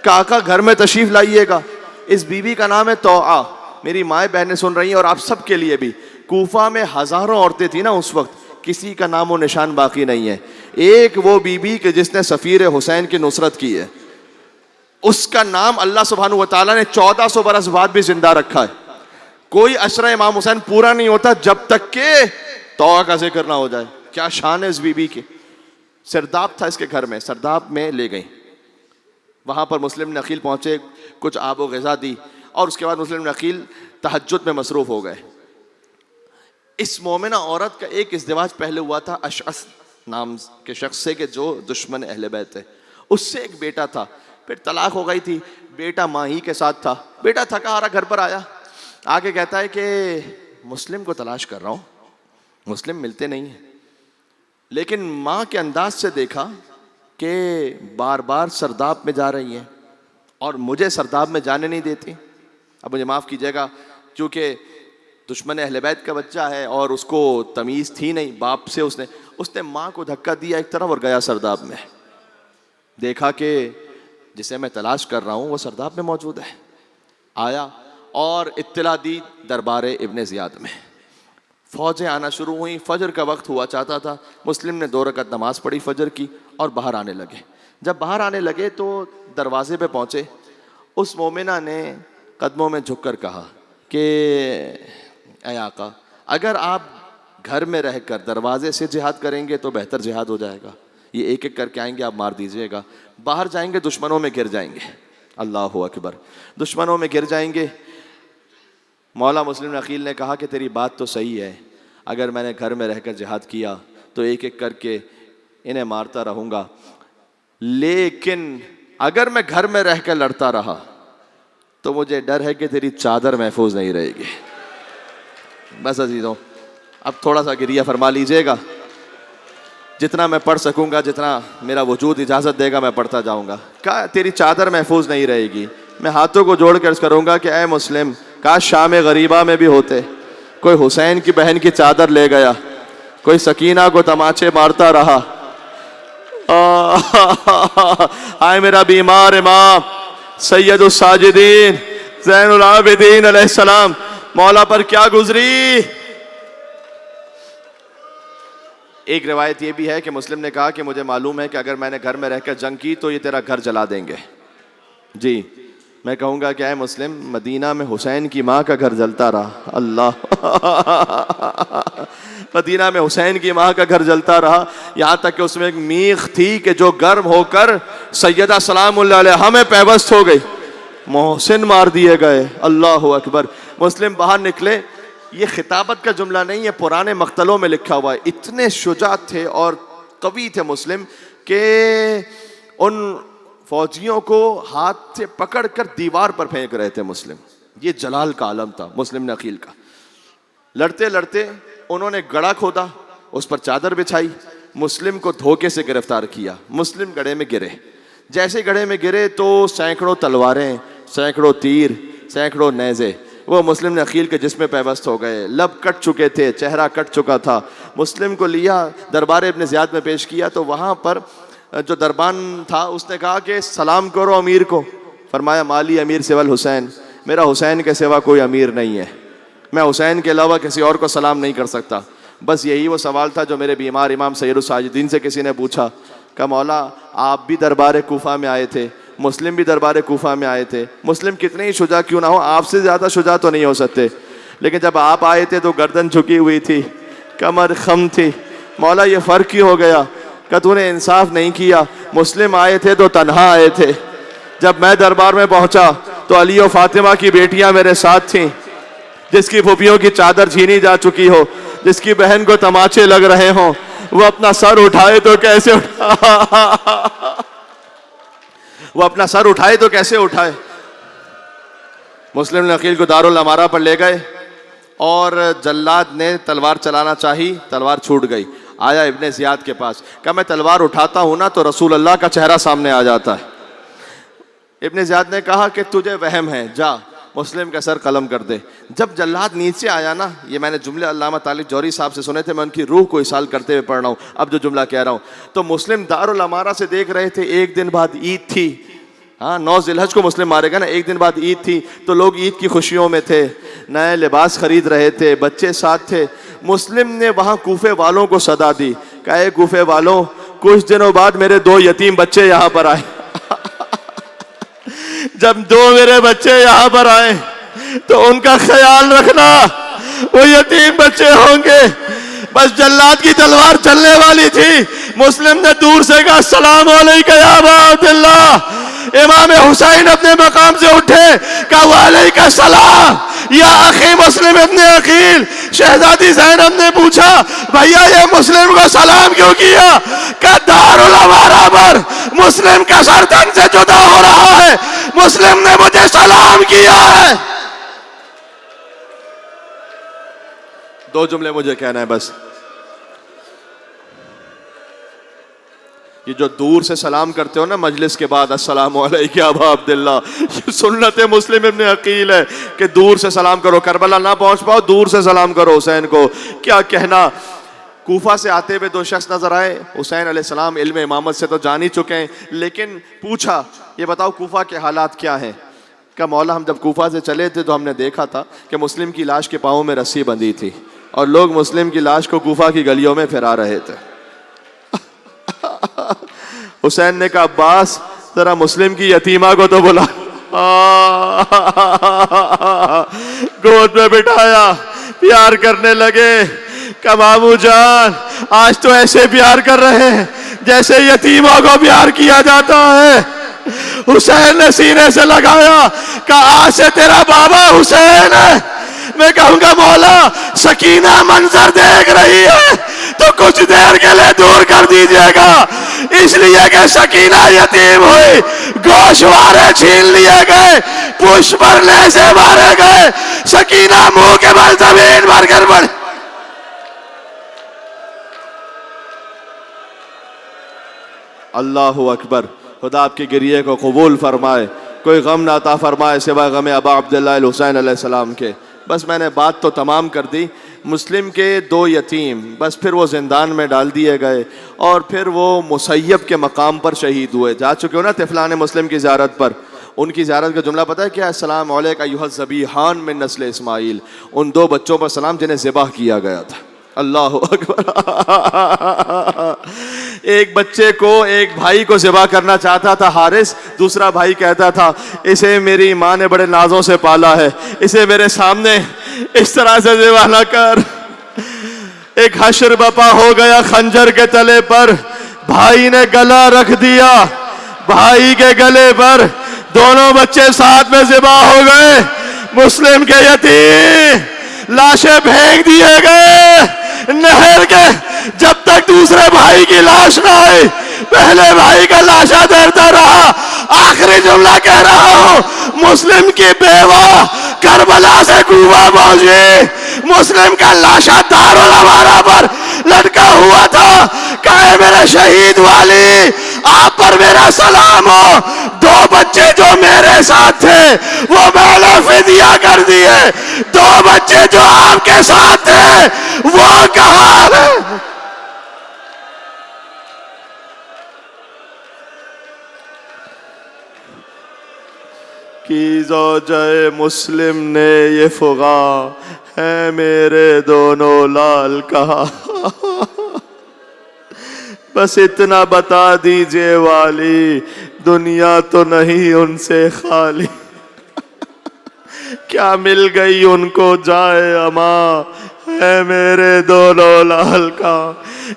Speaker 1: کاکا گھر میں تشریف لائیے گا. اس بیوی کا نام ہے توعا. میری مائیں بہنیں سن رہی ہیں اور آپ سب کے لیے بھی. کوفہ میں ہزاروں عورتیں تھیں نا اس وقت، کسی کا نام و نشان باقی نہیں ہے. ایک وہ بیوی کہ جس نے سفیر حسین کی نصرت کی ہے، اس کا نام اللہ سبحانہ و تعالیٰ نے 1400 برس بعد بھی زندہ رکھا ہے. کوئی عشرہ امام حسین پورا نہیں ہوتا جب تک کہ توعا کا ذکر نہ ہو جائے. کیا شان ہے اس بی بی کی. سرداب تھا اس کے گھر میں، سرداب میں لے گئی. وہاں پر مسلم بن عقیل پہنچے، کچھ آب و غذا دی، اور اس کے بعد مسلم بن عقیل تہجد میں مصروف ہو گئے. اس مومنہ عورت کا ایک ازدواج پہلے ہوا تھا اشعث نام کے شخص سے، کہ جو دشمن اہل بیت ہے. اس سے ایک بیٹا تھا، پھر طلاق ہو گئی تھی. بیٹا ماں ہی کے ساتھ تھا. بیٹا تھکا ہارا گھر پر آیا، آگے کہتا ہے کہ مسلم کو تلاش کر رہا ہوں، مسلم ملتے نہیں ہیں. لیکن ماں کے انداز سے دیکھا کہ بار بار سرداب میں جا رہی ہیں اور مجھے سرداب میں جانے نہیں دیتی. اب مجھے معاف کیجیے گا، چونکہ دشمن اہل بیت کا بچہ ہے اور اس کو تمیز تھی نہیں باپ سے، اس نے ماں کو دھکا دیا ایک طرف اور گیا سرداب میں. دیکھا کہ جسے میں تلاش کر رہا ہوں وہ سرداب میں موجود ہے. آیا اور اطلاع دی دربار ابن زیاد میں. فوجیں آنا شروع ہوئیں. فجر کا وقت ہوا چاہتا تھا. مسلم نے 2 رکعت نماز پڑھی فجر کی اور باہر آنے لگے. جب باہر آنے لگے تو دروازے پہ پہنچے. اس مومنہ نے قدموں میں جھک کر کہا کہ اے آقا، اگر آپ گھر میں رہ کر دروازے سے جہاد کریں گے تو بہتر جہاد ہو جائے گا. یہ ایک ایک کر کے آئیں گے، آپ مار دیجئے گا. باہر جائیں گے دشمنوں میں گر جائیں گے. اللہ اکبر، دشمنوں میں گر جائیں گے. مولا مسلم بن عقیل نے کہا کہ تیری بات تو صحیح ہے، اگر میں نے گھر میں رہ کر جہاد کیا تو ایک ایک کر کے انہیں مارتا رہوں گا، لیکن اگر میں گھر میں رہ کر لڑتا رہا تو مجھے ڈر ہے کہ تیری چادر محفوظ نہیں رہے گی. بس عزیزوں، اب تھوڑا سا گریہ فرما لیجئے گا. جتنا میں پڑھ سکوں گا، جتنا میرا وجود اجازت دے گا میں پڑھتا جاؤں گا. کہا تیری چادر محفوظ نہیں رہے گی. میں ہاتھوں کو جوڑ کر کروں گا کہ اے مسلم، کاش شام غریبہ میں بھی ہوتے. کوئی حسین کی بہن کی چادر لے گیا، کوئی سکینہ کو تماچے مارتا رہا. آئے میرا بیمار امام سید الساجدین زین العابدین علیہ السلام مولا پر کیا گزری. ایک روایت یہ بھی ہے کہ مسلم نے کہا کہ مجھے معلوم ہے کہ اگر میں نے گھر میں رہ کر جنگ کی تو یہ تیرا گھر جلا دیں گے. جی میں کہوں گا کہ اے مسلم، مدینہ میں حسین کی ماں کا گھر جلتا رہا. اللہ مدینہ میں حسین کی ماں کا گھر جلتا رہا، یہاں تک کہ اس میں ایک میخ تھی کہ جو گرم ہو کر سیدہ سلام اللہ علیہا میں پیوست ہو گئی. محسن مار دیے گئے. اللہ اکبر. مسلم باہر نکلے. یہ خطابت کا جملہ نہیں ہے، پرانے مقتلوں میں لکھا ہوا ہے. اتنے شجاع تھے اور قوی تھے مسلم کہ ان فوجیوں کو ہاتھ سے پکڑ کر دیوار پر پھینک رہے تھے مسلم. یہ جلال کا عالم تھا مسلم بن عقیل کا. لڑتے لڑتے انہوں نے گڑھا کھودا، اس پر چادر بچھائی، مسلم کو دھوکے سے گرفتار کیا. مسلم گڑھے میں گرے. جیسے گڑھے میں گرے تو سینکڑوں تلواریں، سینکڑوں تیر، سینکڑوں نیزے وہ مسلم بن عقیل کے جسم میں پیوست ہو گئے. لب کٹ چکے تھے، چہرہ کٹ چکا تھا. مسلم کو لیا دربار ابن زیاد میں پیش کیا تو وہاں پر جو دربان تھا اس نے کہا کہ سلام کرو امیر کو. فرمایا مالی امیر سوى الحسین، میرا حسین کے سوا کوئی امیر نہیں ہے، میں حسین کے علاوہ کسی اور کو سلام نہیں کر سکتا. بس یہی وہ سوال تھا جو میرے بیمار امام سید الساجدین سے کسی نے پوچھا کہ مولا آپ بھی دربار کوفہ میں آئے تھے، مسلم بھی دربار کوفہ میں آئے تھے، مسلم کتنے ہی شجاع کیوں نہ ہو آپ سے زیادہ شجاع تو نہیں ہو سکتے، لیکن جب آپ آئے تھے تو گردن جھکی ہوئی تھی، کمر خم تھی. مولا یہ فرق ہی ہو گیا کہ تو نے انصاف نہیں کیا. مسلم آئے تھے تو تنہا آئے تھے، جب میں دربار میں پہنچا تو علی و فاطمہ کی بیٹیاں میرے ساتھ تھیں. جس کی پھوپھیوں کی چادر چھینی جا چکی ہو، جس کی بہن کو تماچے لگ رہے ہوں، وہ اپنا سر اٹھائے تو کیسے وہ اپنا سر اٹھائے تو کیسے اٹھائے. مسلم بن عقیل کو دارالامارہ پر لے گئے اور جلاد نے تلوار چلانا چاہی، تلوار چھوٹ گئی. آیا ابن زیاد کے پاس، کہا میں تلوار اٹھاتا ہوں نا تو رسول اللہ کا چہرہ سامنے آ جاتا ہے۔ ابن زیاد نے کہا کہ تجھے وہم ہے، جا مسلم کا سر قلم کر دے۔ جب جلاد نیچے آیا نا، یہ میں نے جملے علامہ طالب جوہری صاحب سے سنے تھے، میں ان کی روح کو اصال کرتے ہوئے پڑھ رہا ہوں اب جو جملہ کہہ رہا ہوں، تو مسلم دارالامارہ سے دیکھ رہے تھے، ایک دن بعد عید تھی، ہاں 9 ذی الحج کو مسلم مارے گا نا، ایک دن بعد عید تھی، تو لوگ عید کی خوشیوں میں تھے، نئے لباس خرید رہے تھے، بچے ساتھ تھے۔ مسلم نے وہاں کوفے والوں کو صدا دی، کہا اے کوفے والوں، کچھ دنوں بعد میرے 2 یتیم بچے یہاں پر آئے۔ جب 2 میرے بچے یہاں پر آئے تو ان کا خیال رکھنا، وہ یتیم بچے ہوں گے۔ بس جلاد کی تلوار چلنے والی تھی، مسلم نے دور سے کہا السلام علیکم یا ابا عبداللہ۔ امام حسین اپنے مقام سے اٹھے، کہا وعلیکم السلام یا اخی مسلم ابن عقیل۔ شہزادی زینب نے پوچھا بھیا یہ مسلم کو سلام کیوں کیا؟ کہا دارالامارہ پر مسلم کا سر تن سے جدا ہو رہا ہے، مسلم نے مجھے سلام کیا ہے۔ 2 جملے مجھے کہنا ہے بس۔ یہ جو دور سے سلام کرتے ہو نا مجلس کے بعد، السلام علیکم یا ابا عبداللہ، یہ سنت مسلم ابن عقیل ہے کہ دور سے سلام کرو، کربلا نہ پہنچ پاؤ دور سے سلام کرو حسین کو۔ کیا کہنا، کوفہ سے آتے ہوئے 2 شخص نظر آئے، حسین علیہ السلام علم امامت سے تو جان ہی چکے ہیں، لیکن پوچھا یہ بتاؤ کوفہ کے حالات کیا ہیں؟ کہ مولا ہم جب کوفہ سے چلے تھے تو ہم نے دیکھا تھا کہ مسلم کی لاش کے پاؤں میں رسی بندھی تھی اور لوگ مسلم کی لاش کو کوفہ کی گلیوں میں پھیلا رہے تھے۔ حسین نے کہا عباس ذرا مسلم کی یتیمہ کو تو بلا۔ گود میں بٹھایا، پیار کرنے لگے۔ کہ مامو جان آج تو ایسے پیار کر رہے ہیں جیسے یتیموں کو پیار کیا جاتا ہے۔ حسین نے سینے سے لگایا، کہا آج سے تیرا بابا حسین ہے۔ میں کہوں گا مولا سکینہ منظر دیکھ رہی ہے تو کچھ دیر کے لیے دور کر دیجئے گا، اس لیے کہ سکینہ یتیم ہوئی، گوشوارے چھین لیے گئے، پشت پر نیزے مارے گئے، سکینہ منہ کے بل زمین پر گر پڑی۔ اللہ اکبر، خدا آپ کی گریے کو قبول فرمائے، کوئی غم نہ عطا فرمائے سوائے غم ابا عبداللہ الحسین علیہ السلام کے۔ بس میں نے بات تو تمام کر دی۔ مسلم کے 2 یتیم، بس پھر وہ زندان میں ڈال دیے گئے اور پھر وہ مسیب کے مقام پر شہید ہوئے۔ جا چکے ہو نا طفلان مسلم کی زیارت پر، ان کی زیارت کا جملہ پتہ ہے کیا؟ السلام علیکم ایھا الذبیحان من نسل اسماعیل، ان 2 بچوں پر سلام جنہیں ذبح کیا گیا تھا۔ اللہ اکبر۔ ایک بچے کو ایک بھائی کو ذبح کرنا چاہتا تھا حارث، دوسرا بھائی کہتا تھا اسے میری ماں نے بڑے نازوں سے پالا ہے، اسے میرے سامنے اس طرح سے ذبح نہ کر۔ ایک حشر بپا ہو گیا خنجر کے تلے پر، بھائی نے گلا رکھ دیا، بھائی کے گلے پر دونوں بچے ساتھ میں ذبح ہو گئے۔ مسلم کے یتیم لاشیں پھینک دیے گئے نہر کے، جب تک دوسرے بھائی کی لاش نہ آئی پہلے بھائی کا لاشا تیرتا رہا۔ آخری جملہ کہہ رہا ہوں، مسلم کی بیوہ کربلا سے کوفہ پہنچی، مسلم کا لاشا دارالامارہ پر لٹکا ہوا تھا۔ کہے میرے شہید والی آپ پر میرا سلام ہو، 2 بچے جو میرے ساتھ تھے وہ میں نے فدیہ کر دیے، 2 بچے جو آپ کے ساتھ تھے وہ کہاں ہیں؟ کی زوجہ مسلم نے یہ فغاں ہے میرے دونوں لال کہا، بس اتنا بتا دیجئے والی دنیا تو نہیں ان سے خالی، کیا مل گئی ان کو جائے اما ہے میرے دونوں لال کا،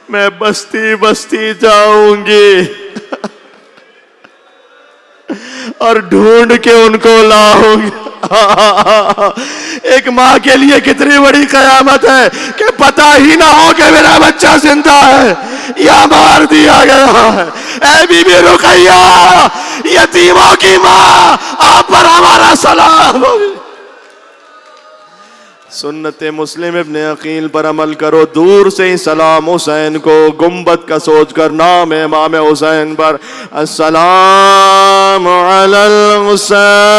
Speaker 1: میں بستی بستی جاؤں گی اور ڈھونڈ کے ان کو لاؤں گی۔ ایک ماں کے لیے کتنی بڑی قیامت ہے کہ پتہ ہی نہ ہو کہ میرا بچہ زندہ ہے یا مار دیا گیا ہے۔ اے بی بی رقیہ یتیموں کی ماں، آپ پر ہمارا سلام ہو۔ سنت مسلم ابن عقیل پر عمل کرو. دور سے ہی سلام حسین کو گنبد کا سوچ کر نام امام حسین پر. السلام علی الحسین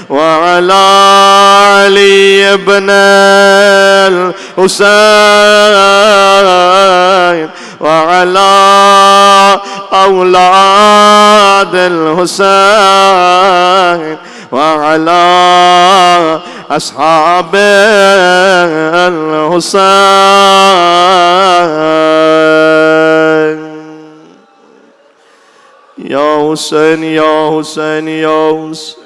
Speaker 1: وعلی علی ابن الحسین وعلی اولاد الحسین وعلى أصحاب الحسين. يا حسين يا حسين يا حسين